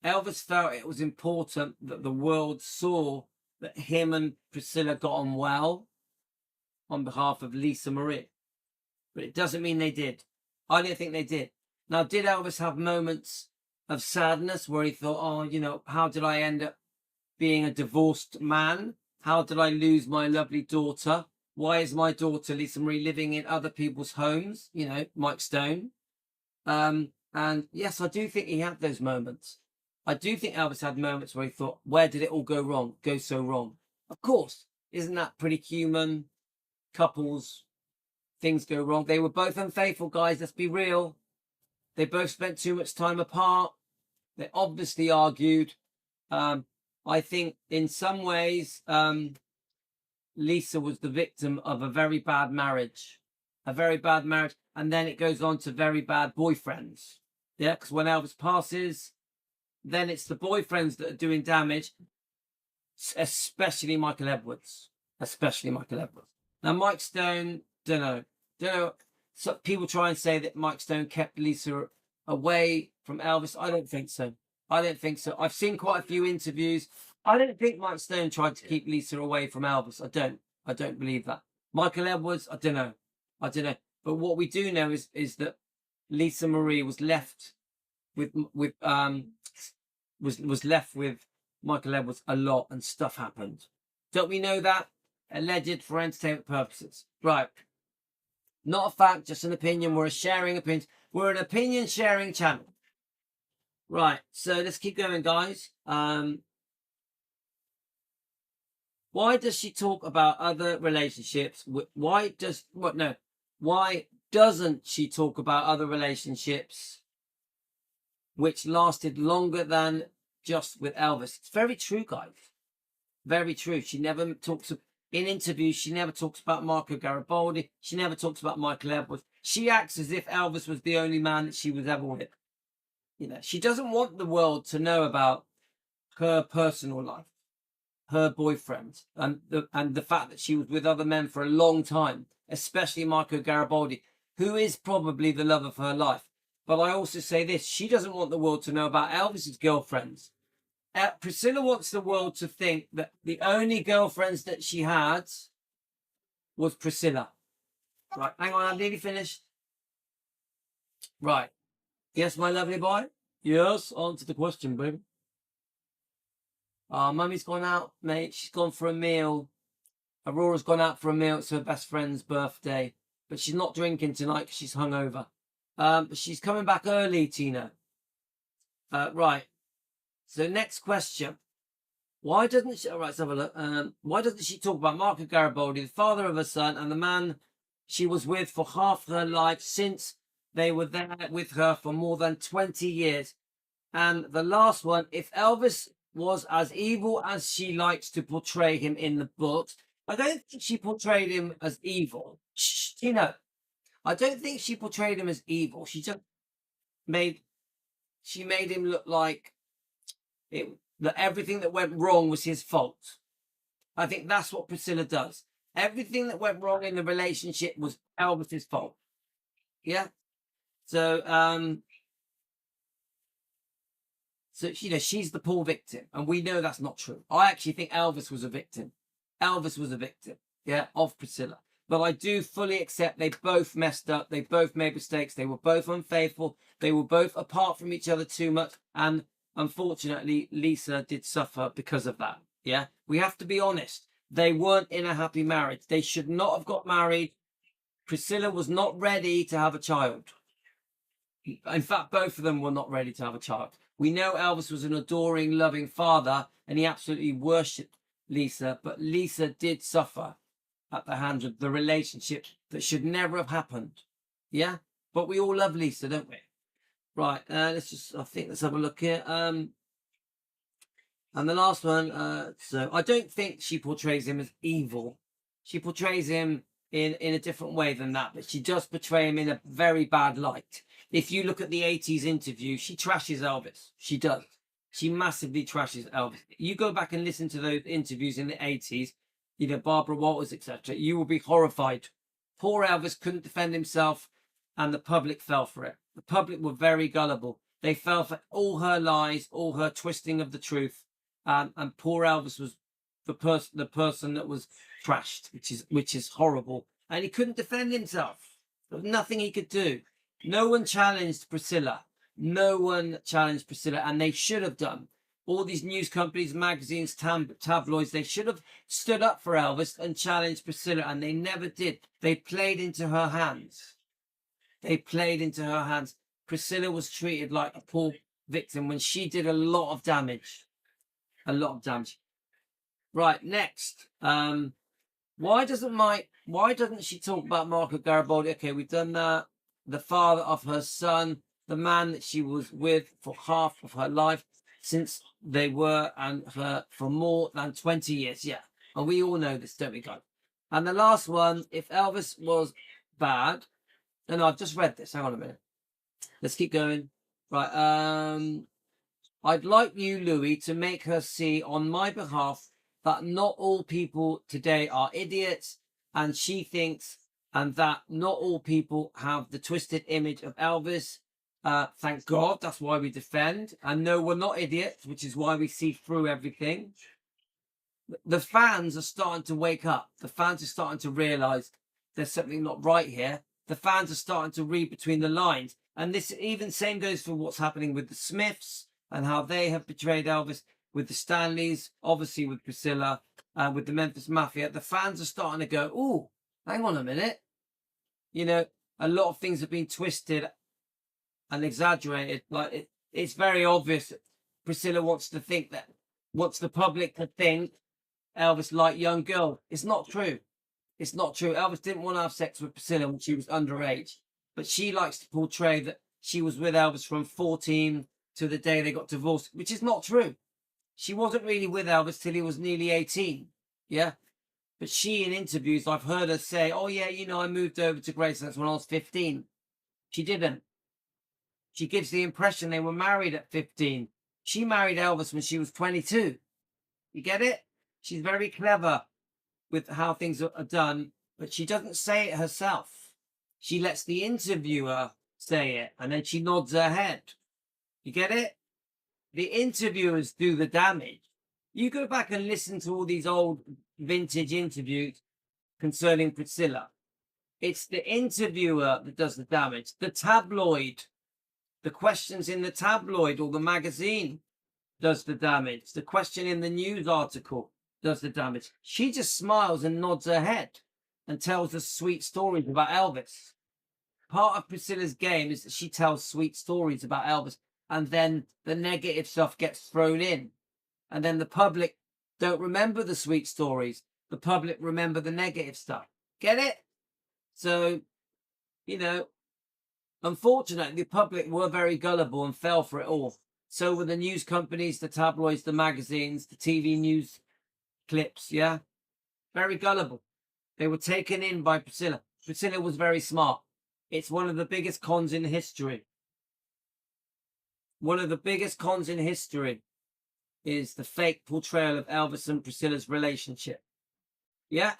felt it was important that the world saw that him and Priscilla got on well on behalf of Lisa Marie. But it doesn't mean they did. I don't think they did. Now, did Elvis have moments of sadness where he thought, oh, you know, how did I end up being a divorced man? How did I lose my lovely daughter? Why is my daughter, Lisa Marie, living in other people's homes? You know, Mike Stone. And yes, I do think he had those moments. I do think Elvis had moments where he thought, where did it all go wrong? Go so wrong. Of course, isn't that pretty human? Couples, things go wrong. They were both unfaithful, guys. Let's be real. They both spent too much time apart. They obviously argued. I think in some ways, Lisa was the victim of a very bad marriage. A very bad marriage. And then it goes on to very bad boyfriends. Yeah, because when Elvis passes, then it's the boyfriends that are doing damage, especially Michael Edwards. Especially Michael Edwards. Now, Mike Stone, don't know. So people try and say that Mike Stone kept Lisa away from Elvis. I don't think so. I've seen quite a few interviews. I don't think Mike Stone tried to keep Lisa away from Elvis. I don't believe that. Michael Edwards, I don't know. But what we do know is that Lisa Marie was left with was left with Michael Edwards a lot, and stuff happened. Don't we know that? Alleged for entertainment purposes. Right. Not a fact, just an opinion. We're a sharing opinion. We're an opinion sharing channel. Right. So let's keep going, guys. Why does she talk about other relationships? Why doesn't she talk about other relationships which lasted longer than just with Elvis? It's very true, guys. Very true. She never talks in interviews. She never talks about Marco Garibaldi. She never talks about Michael Edwards. She acts as if Elvis was the only man that she was ever with. You know, she doesn't want the world to know about her personal life, her boyfriend, and the fact that she was with other men for a long time, especially Marco Garibaldi, who is probably the love of her life. But I also say this: she doesn't want the world to know about Elvis's girlfriends. Priscilla wants the world to think that the only girlfriends that she had was Priscilla. Right, hang on, I'm nearly finished. Right. Yes, my lovely boy? Yes, answer the question, baby. Mummy's gone out, mate. She's gone for a meal. Aurora's gone out for a meal. It's her best friend's birthday. But she's not drinking tonight because she's hungover. But she's coming back early, Tina. Right. So next question. Why doesn't she... All right, let's have a look. Why doesn't she talk about Marco Garibaldi, the father of her son, and the man she was with for half her life since they were there with her for more than 20 years? And the last one, if Elvis was as evil as she likes to portray him in the books, I don't think she portrayed him as evil. You know, I don't think she portrayed him as evil. She just made him look like that everything that went wrong was his fault. I think that's what Priscilla does. Everything that went wrong in the relationship was Elvis's fault. Yeah. So, you know, she's the poor victim, and we know that's not true. I actually think Elvis was a victim. Yeah, of Priscilla. But I do fully accept they both messed up. They both made mistakes. They were both unfaithful. They were both apart from each other too much. And unfortunately, Lisa did suffer because of that. Yeah, we have to be honest. They weren't in a happy marriage. They should not have got married. Priscilla was not ready to have a child. In fact, both of them were not ready to have a child. We know Elvis was an adoring, loving father, and he absolutely worshipped Lisa, but Lisa did suffer at the hands of the relationship that should never have happened. Yeah? But we all love Lisa, don't we? Right. Let's have a look here. And the last one, so I don't think she portrays him as evil. She portrays him in a different way than that, but she does portray him in a very bad light. If you look at the 80s interview, she trashes Elvis. She does. She massively trashes Elvis. You go back and listen to those interviews in the 80s, you know, Barbara Walters, etc. You will be horrified. Poor Elvis couldn't defend himself, and the public fell for it. The public were very gullible. They fell for all her lies, all her twisting of the truth. And poor Elvis was the person that was trashed, which is horrible. And he couldn't defend himself. There was nothing he could do. No one challenged Priscilla. No one challenged Priscilla, and they should have done. All these news companies, magazines, tabloids, they should have stood up for Elvis and challenged Priscilla, and they never did. They played into her hands. They played into her hands. Priscilla was treated like a poor victim when she did a lot of damage. A lot of damage. Right, next. Why doesn't she talk about Marco Garibaldi? Okay, we've done that. The father of her son, the man that she was with for half of her life, since they were and her for more than 20 years. Yeah. And we all know this, don't we, guys? And the last one, if Elvis was bad. No, I've just read this. Hang on a minute. Let's keep going. Right. I'd like you, Louis, to make her see on my behalf that not all people today are idiots, and she thinks, and that not all people have the twisted image of Elvis. Thank God, that's why we defend. And no, we're not idiots, which is why we see through everything. The fans are starting to wake up. The fans are starting to realize there's something not right here. The fans are starting to read between the lines. And this even same goes for what's happening with the Smiths and how they have betrayed Elvis, with the Stanleys, obviously with Priscilla, with the Memphis Mafia. The fans are starting to go, oh, hang on a minute. You know, a lot of things have been twisted and exaggerated. Like it's very obvious Priscilla wants the public to think Elvis liked young girls. It's not true. It's not true. Elvis didn't want to have sex with Priscilla when she was underage, but she likes to portray that she was with Elvis from 14 to the day they got divorced, which is not true. She wasn't really with Elvis till he was nearly 18. Yeah. But she, in interviews, I've heard her say, oh, yeah, you know, I moved over to Graceland when I was 15. She didn't. She gives the impression they were married at 15. She married Elvis when she was 22. You get it? She's very clever with how things are done, but she doesn't say it herself. She lets the interviewer say it, and then she nods her head. You get it? The interviewers do the damage. You go back and listen to all these old vintage interviews concerning Priscilla. It's the interviewer that does the damage. The tabloid, the questions in the tabloid or the magazine does the damage. The question in the news article does the damage. She just smiles and nods her head and tells us sweet stories about Elvis. Part of Priscilla's game is that she tells sweet stories about Elvis, and then the negative stuff gets thrown in. And then the public don't remember the sweet stories. The public remember the negative stuff. Get it? So, you know, unfortunately, the public were very gullible and fell for it all. So were the news companies, the tabloids, the magazines, the TV news clips, yeah? Very gullible. They were taken in by Priscilla. Priscilla was very smart. It's one of the biggest cons in history. One of the biggest cons in history is the fake portrayal of Elvis and Priscilla's relationship. Yeah?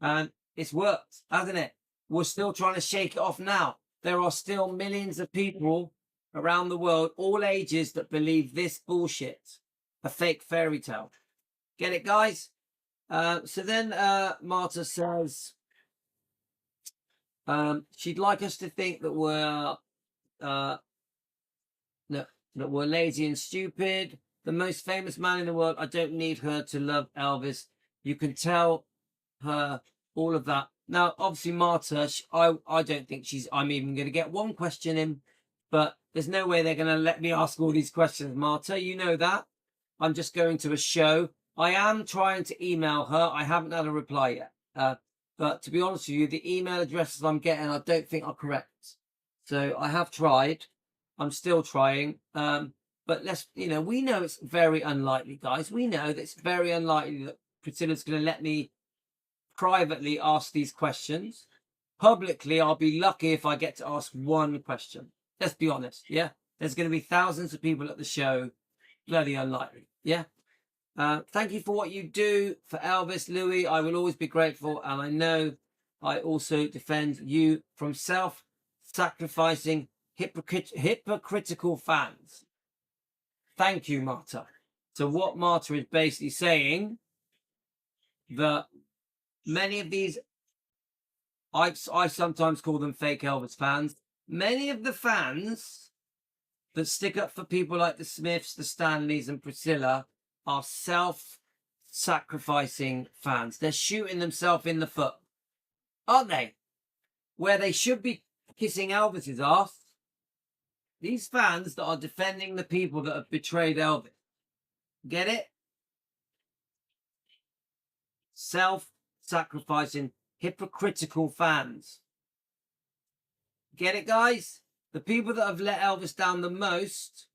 And it's worked, hasn't it? We're still trying to shake it off now. There are still millions of people around the world, all ages, that believe this bullshit, a fake fairy tale. Get it, guys? So then Marta says she'd like us to think that we're that we're lazy and stupid. The most famous man in the world. I don't need her to love Elvis. You can tell her all of that. Now, obviously, Marta, I don't think I'm even going to get one question in, but there's no way they're going to let me ask all these questions, Marta. You know that. I'm just going to a show. I am trying to email her. I haven't had a reply yet. But to be honest with you, the email addresses I'm getting, I don't think are correct. So I have tried. I'm still trying. But let's, we know it's very unlikely, guys. We know that it's very unlikely that Priscilla's going to let me privately ask these questions. Publicly, I'll be lucky if I get to ask one question. Let's be honest. Yeah. There's going to be thousands of people at the show. Bloody unlikely. Yeah. Thank you for what you do for Elvis, Louis. I will always be grateful. And I know I also defend you from self-sacrificing, hypocritical fans. Thank you, Marta. So what Marta is basically saying, that many of these, I sometimes call them fake Elvis fans. Many of the fans that stick up for people like the Smiths, the Stanleys and Priscilla are self-sacrificing fans. They're shooting themselves in the foot, aren't they? Where they should be kissing Elvis's ass. These fans that are defending the people that have betrayed Elvis. Get it? Self-sacrificing, hypocritical fans. Get it, guys? The people that have let Elvis down the most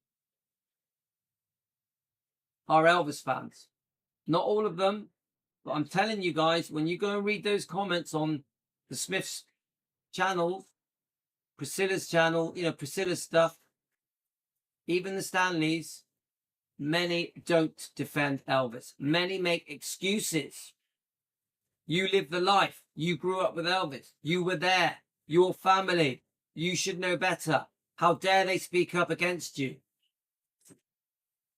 are Elvis fans. Not all of them, but I'm telling you guys, when you go and read those comments on the Smiths channel, Priscilla's channel, Priscilla's stuff, even the Stanleys, many don't defend Elvis. Many make excuses. You lived the life. You grew up with Elvis. You were there. Your family. You should know better. How dare they speak up against you?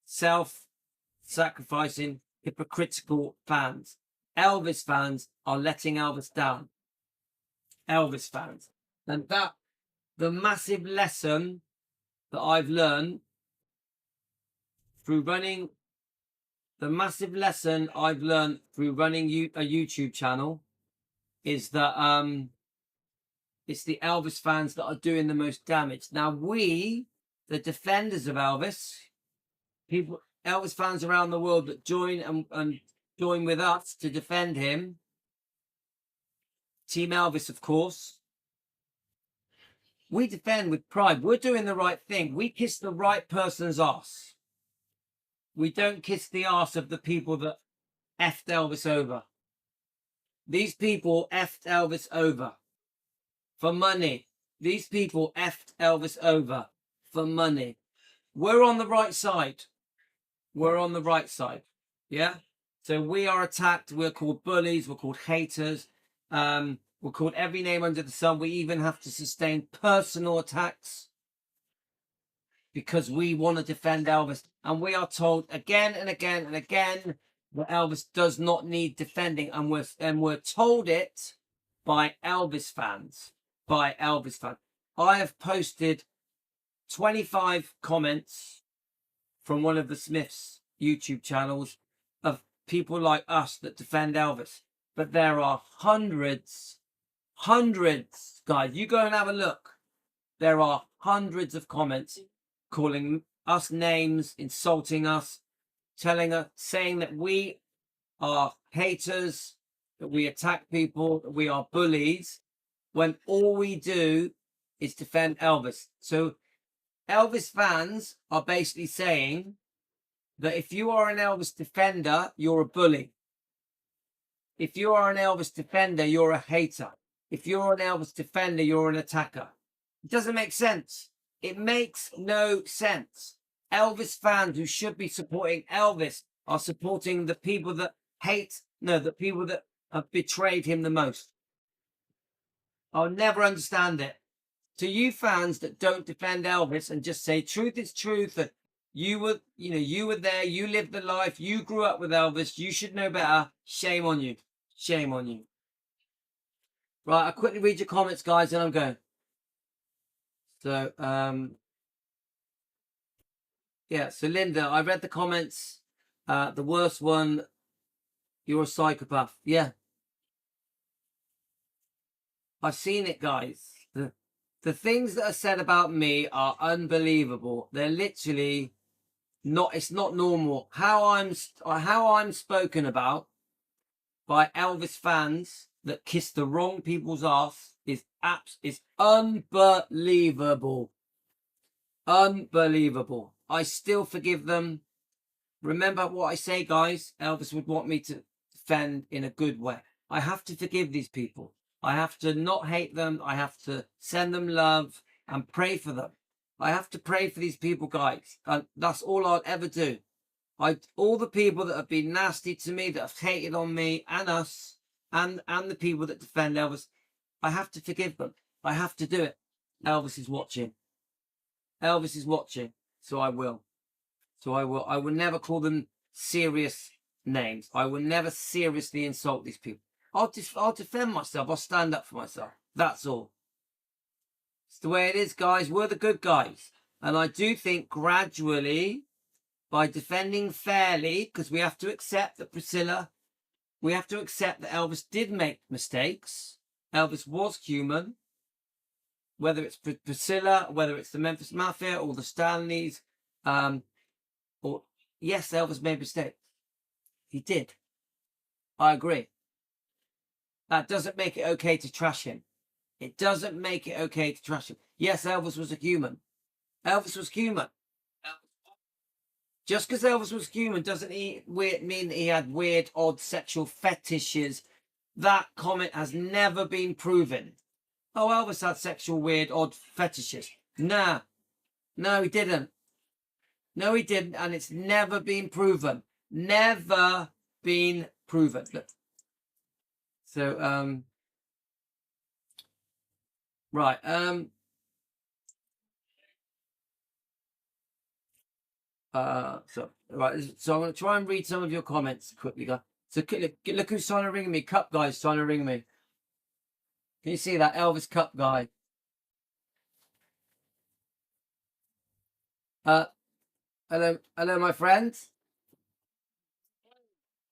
Self-sacrificing, hypocritical fans. Elvis fans are letting Elvis down. Elvis fans. And the massive lesson that I've learned through running, a YouTube channel is that it's the Elvis fans that are doing the most damage. Now we, the defenders of Elvis, Elvis fans around the world that join and join with us to defend him, Team Elvis, of course, we defend with pride. We're doing the right thing. We kiss the right person's ass. We don't kiss the ass of the people that effed Elvis over. These people effed Elvis over for money. These people effed Elvis over for money. We're on the right side. We're on the right side. Yeah? So we are attacked. We're called bullies. We're called haters. We're called every name under the sun. We even have to sustain personal attacks because we want to defend Elvis. And we are told again and again and again that Elvis does not need defending. And we're told it by Elvis fans. By Elvis fans. I have posted 25 comments from one of the Smiths YouTube channels of people like us that defend Elvis. But there are hundreds, guys. You go and have a look. There are hundreds of comments calling us names, insulting us, saying that we are haters, that we attack people, that we are bullies, when all we do is defend Elvis. So Elvis fans are basically saying that if you are an Elvis defender, you're a bully. If you are an Elvis defender, you're a hater. If you're an Elvis defender, you're an attacker. It doesn't make sense. It makes no sense. Elvis fans who should be supporting Elvis are supporting the people that the people that have betrayed him the most. I'll never understand it. To you fans that don't defend Elvis and just say truth is truth, that you were there, you lived the life, you grew up with Elvis, you should know better. Shame on you. Shame on you. Right, I'll quickly read your comments, guys, and I'm going. So, yeah, so Linda, I read the comments. The worst one, you're a psychopath. Yeah. I've seen it, guys. The things that are said about me are unbelievable. They're literally it's not normal. How I'm spoken about by Elvis fans that kiss the wrong people's ass is unbelievable. Unbelievable. I still forgive them. Remember what I say, guys. Elvis would want me to defend in a good way. I have to forgive these people. I have to not hate them. I have to send them love and pray for them. I have to pray for these people, guys. And that's all I'll ever do. All the people that have been nasty to me, that have hated on me and us, and the people that defend Elvis, I have to forgive them. I have to do it. Elvis is watching. Elvis is watching, so I will. So I will. I will never call them serious names. I will never seriously insult these people. I'll defend myself. I'll stand up for myself. That's all. It's the way it is, guys. We're the good guys. And I do think gradually, by defending fairly, because we have to accept that we have to accept that Elvis did make mistakes. Elvis was human. Whether it's Priscilla, whether it's the Memphis Mafia or the Stanleys, or yes, Elvis made mistakes. He did. I agree. That doesn't make it okay to trash him. It doesn't make it okay to trash him. Yes, Elvis was a human. Elvis was human. Just because Elvis was human doesn't mean that he had weird, odd sexual fetishes. That comment has never been proven. Oh, Elvis had sexual, weird, odd fetishes. Nah. No, he didn't. No, he didn't. And it's never been proven. Never been proven. Look. So, right. So I'm going to try and read some of your comments quickly, guys. So look who's trying to ring me. Cup guy's trying to ring me. Can you see that? Elvis Cup guy. Hello, my friend.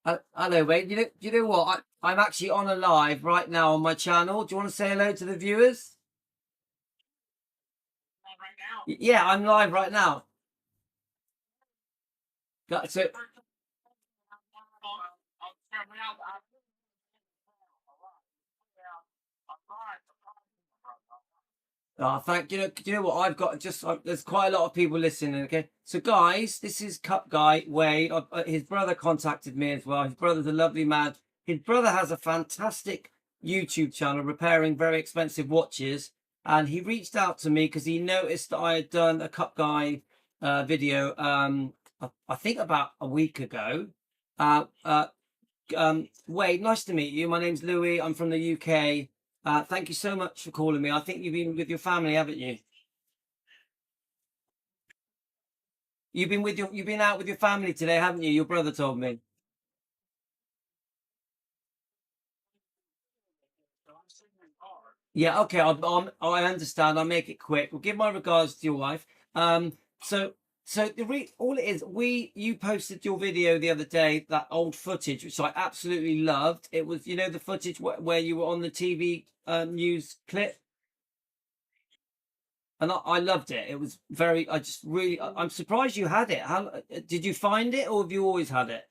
Hello, Wade. You know what? I'm actually on a live right now on my channel. Do you want to say hello to the viewers? Yeah, I'm live right now. So, thank you. You know what I've got? There's quite a lot of people listening. Okay, so guys, this is Cup Guy Wade. His brother contacted me as well. His brother's a lovely man. His brother has a fantastic YouTube channel repairing very expensive watches, and he reached out to me because he noticed that I had done a Cup Guy video. I think about a week ago. Wade, nice to meet you. My name's Louis. I'm from the UK. Thank you so much for calling me. I think you've been with your family, haven't you? You've been out with your family today, haven't you? Your brother told me. Yeah, okay. I understand. I'll make it quick. Well, give my regards to your wife. So all it is, you posted your video the other day, that old footage, which I absolutely loved. It was, the footage where you were on the TV news clip. And I loved it. It was very. I'm surprised you had it. How did you find it, or have you always had it?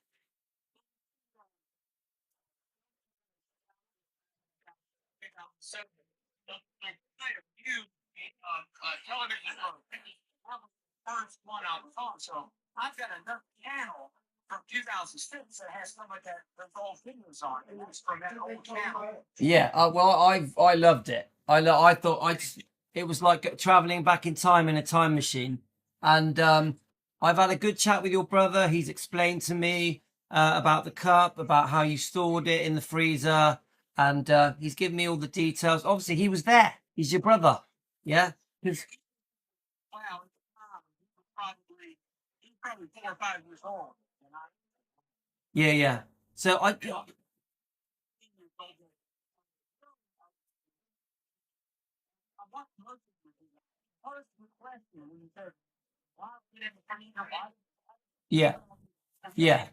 Yeah. Well, I loved it. I thought it was like traveling back in time in a time machine. And I've had a good chat with your brother. He's explained to me about the cup, about how you stored it in the freezer, and he's given me all the details. Obviously, he was there. He's your brother. Yeah. 'Cause- Yeah, yeah. So yeah, yeah,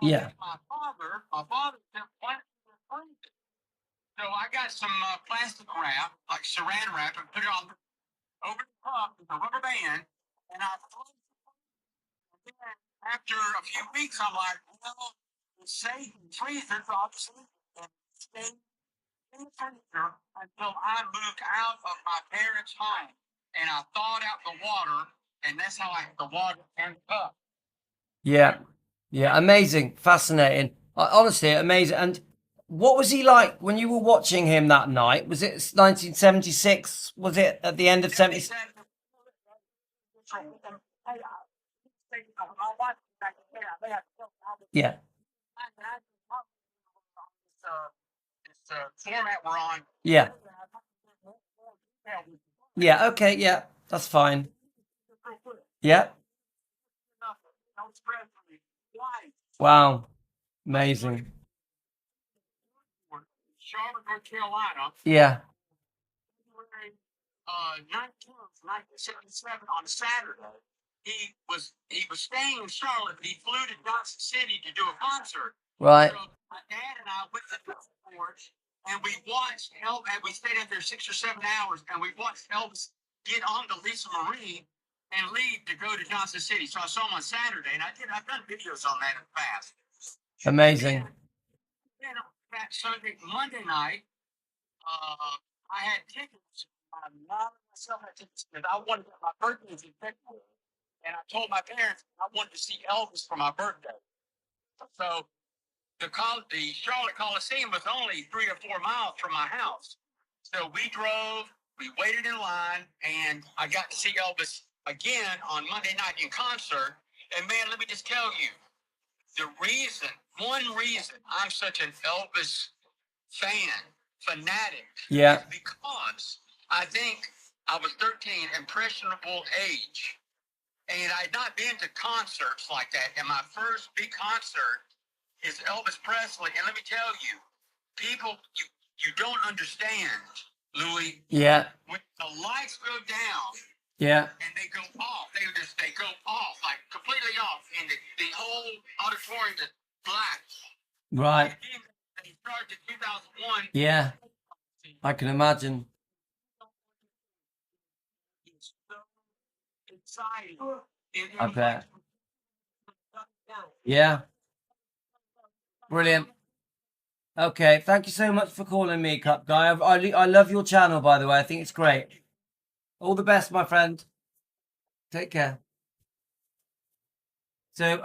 yeah. I got some plastic wrap, like saran wrap, and put it on over the top with a rubber band, and I closed it. After a few weeks, I'm like, well, it's safe and freezer, obviously, and stay in the freezer until I moved out of my parents' home. And I thawed out the water, and that's how I had the water and the cup. Yeah. Yeah. Amazing. Fascinating. Honestly, amazing. And what was he like when you were watching him that night? Was it 1976? Was it at the end of 76? Yeah. Format we're on. Yeah. Yeah. Okay. Yeah. That's fine. Yeah. Wow. Amazing. Charlotte, North Carolina. Yeah. 19th, 1977 on Saturday. He was staying in Charlotte, but he flew to Johnson City to do a concert. Right. So my dad and I went to the porch and we watched Elvis, and we stayed out there 6 or 7 hours, and we watched Elvis get on to Lisa Marie and leave to go to Johnson City. So I saw him on Saturday, and I've done videos on that in the past. Amazing. Then that Monday night, I had tickets. Not myself had tickets because I wanted my birthday was in February, and I told my parents I wanted to see Elvis for my birthday. So the Charlotte Coliseum was only 3 or 4 miles from my house. So we drove, we waited in line, and I got to see Elvis again on Monday night in concert. And man, let me just tell you, one reason I'm such an Elvis fanatic, Yeah. is because I think I was 13, impressionable age, and I had not been to concerts like that. And my first big concert is Elvis Presley. And let me tell you, people, you don't understand, Louis. Yeah. When the lights go down, Yeah. and they go off, they go off, like completely off, and the whole auditorium is black. Right. And then they started in 2001. Yeah. I can imagine. It's so exciting. I bet. Yeah. Brilliant. Okay. Thank you so much for calling me, Cup Guy. I love your channel, by the way. I think it's great. All the best, my friend. Take care. So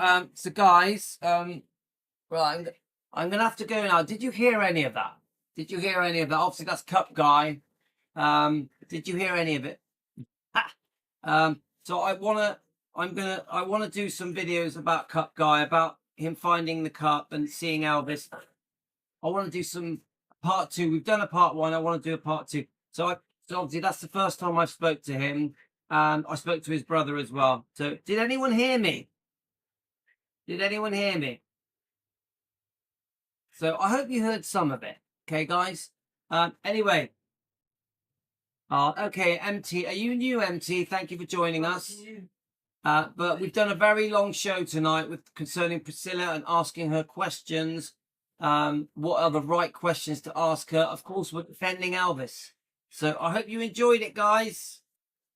guys, right, I'm gonna have to go now. Did you hear any of that? Did you hear any of that? Obviously, that's Cup Guy. Did you hear any of it? So I wanna do some videos about Cup Guy, about him finding the cup and seeing Elvis. I want to do some part 2. We've done a part 1. I want to do a part 2. So obviously that's the first time I spoke to him. I spoke to his brother as well. So did anyone hear me? Did anyone hear me? So I hope you heard some of it. Okay, guys. Anyway. Okay, MT. Are you new, MT? Thank you for joining us. But we've done a very long show tonight concerning Priscilla and asking her questions. What are the right questions to ask her? Of course, we're defending Elvis. So I hope you enjoyed it, guys.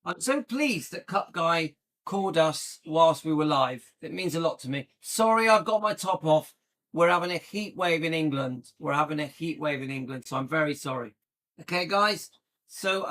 I'm so pleased that Cup Guy called us whilst we were live. It means a lot to me. Sorry, I've got my top off. We're having a heat wave in England. So I'm very sorry. Okay, guys. So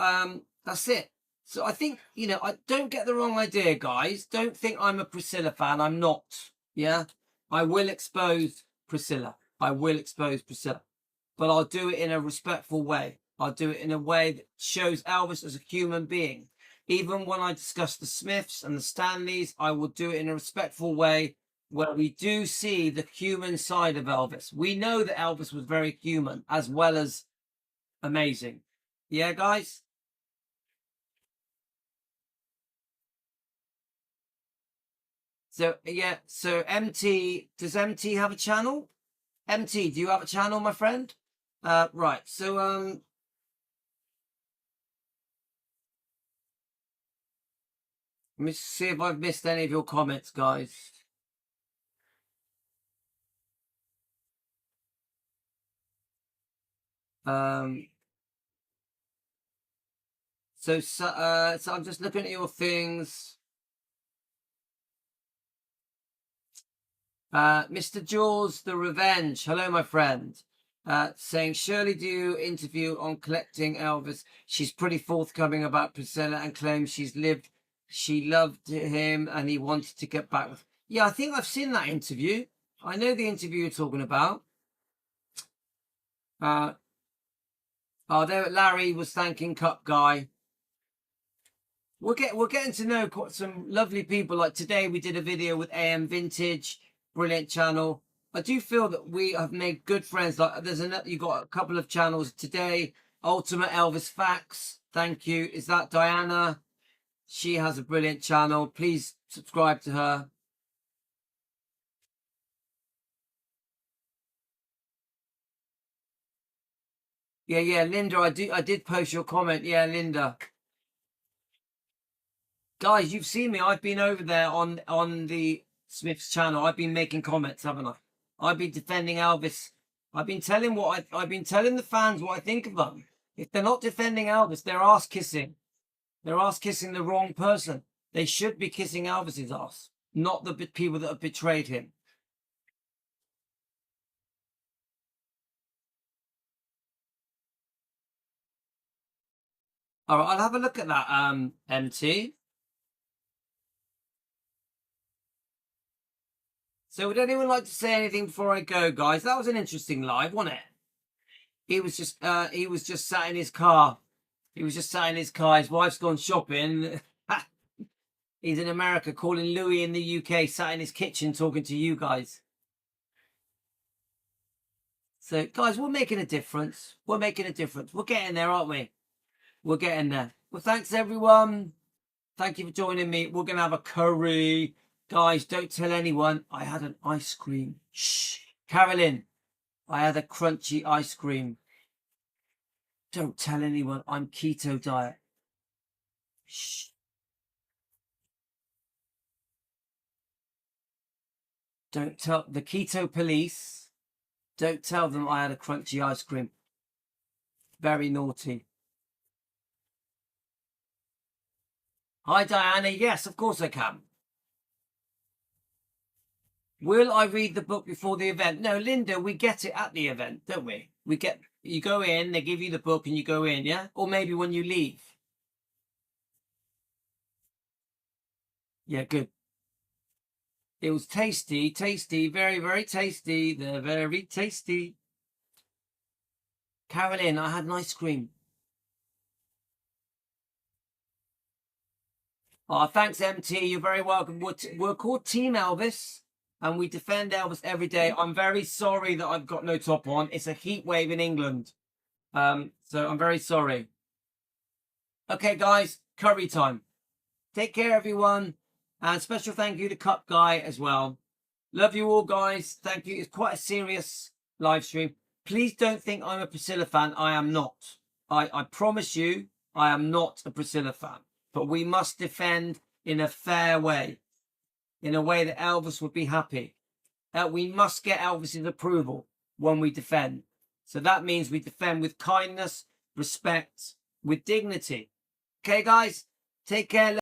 that's it. So I think, I don't get the wrong idea, guys. Don't think I'm a Priscilla fan. I'm not. Yeah. I will expose Priscilla. But I'll do it in a respectful way. I'll do it in a way that shows Elvis as a human being. Even when I discuss the Smiths and the Stanleys, I will do it in a respectful way where we do see the human side of Elvis. We know that Elvis was very human as well as amazing. Yeah, guys? So, yeah. So, MT, does MT have a channel? MT, do you have a channel, my friend? Right. So, let me see if I've missed any of your comments, guys. So I'm just looking at your things. Mr. Jules, the Revenge. Hello, my friend. Saying, Shirley, do you interview on collecting Elvis? She's pretty forthcoming about Priscilla and claims she loved him and he wanted to get back with. Yeah, I think I've seen that interview. I know the interview you're talking about. There Larry was thanking Cup Guy. We're getting to know quite some lovely people. Like today, we did a video with AM Vintage, brilliant channel. I do feel that we have made good friends. Like you got a couple of channels today. Ultimate Elvis Facts. Thank you. Is that Diana? She has a brilliant channel. Please subscribe to her. Yeah, Linda. I did post your comment. Yeah, Linda. Guys, you've seen me. I've been over there on the Smith's channel. I've been making comments, haven't I? I've been defending Elvis. I've been telling the fans what I think of them. If they're not defending Elvis, they're ass kissing. They're ass kissing the wrong person. They should be kissing Elvis's ass, not the people that have betrayed him. All right, I'll have a look at that, MT. So would anyone like to say anything before I go, guys? That was an interesting live, wasn't it? He was just sat in his car. His wife's gone shopping. He's in America calling Louis in the UK, sat in his kitchen talking to you guys. So, guys, we're making a difference. We're making a difference. We're getting there, aren't we? We're getting there. Well, thanks, everyone. Thank you for joining me. We're going to have a curry. Guys, don't tell anyone. I had an ice cream. Shh. Carolyn, I had a crunchy ice cream. Don't tell anyone. I'm keto diet. Shh. Don't tell the keto police. Don't tell them I had a crunchy ice cream. Very naughty. Hi, Diana. Yes, of course I can. Will I read the book before the event? No, Linda, we get it at the event, don't we? You go in, they give you the book and you go in, yeah? Or maybe when you leave. Yeah, good. It was tasty, very, very tasty. They're very tasty. Carolyn, I had an ice cream. Oh, thanks, MT. You're very welcome. We're called Team Elvis, and we defend Elvis every day. I'm very sorry that I've got no top on. It's a heat wave in England. So I'm very sorry. Okay, guys, curry time. Take care, everyone. And special thank you to Cup Guy as well. Love you all, guys. Thank you. It's quite a serious live stream. Please don't think I'm a Priscilla fan. I am not. I promise you, I am not a Priscilla fan. But we must defend in a fair way, in a way that Elvis would be happy. We must get Elvis's approval when we defend. So that means we defend with kindness, respect, with dignity. Okay, guys? Take care.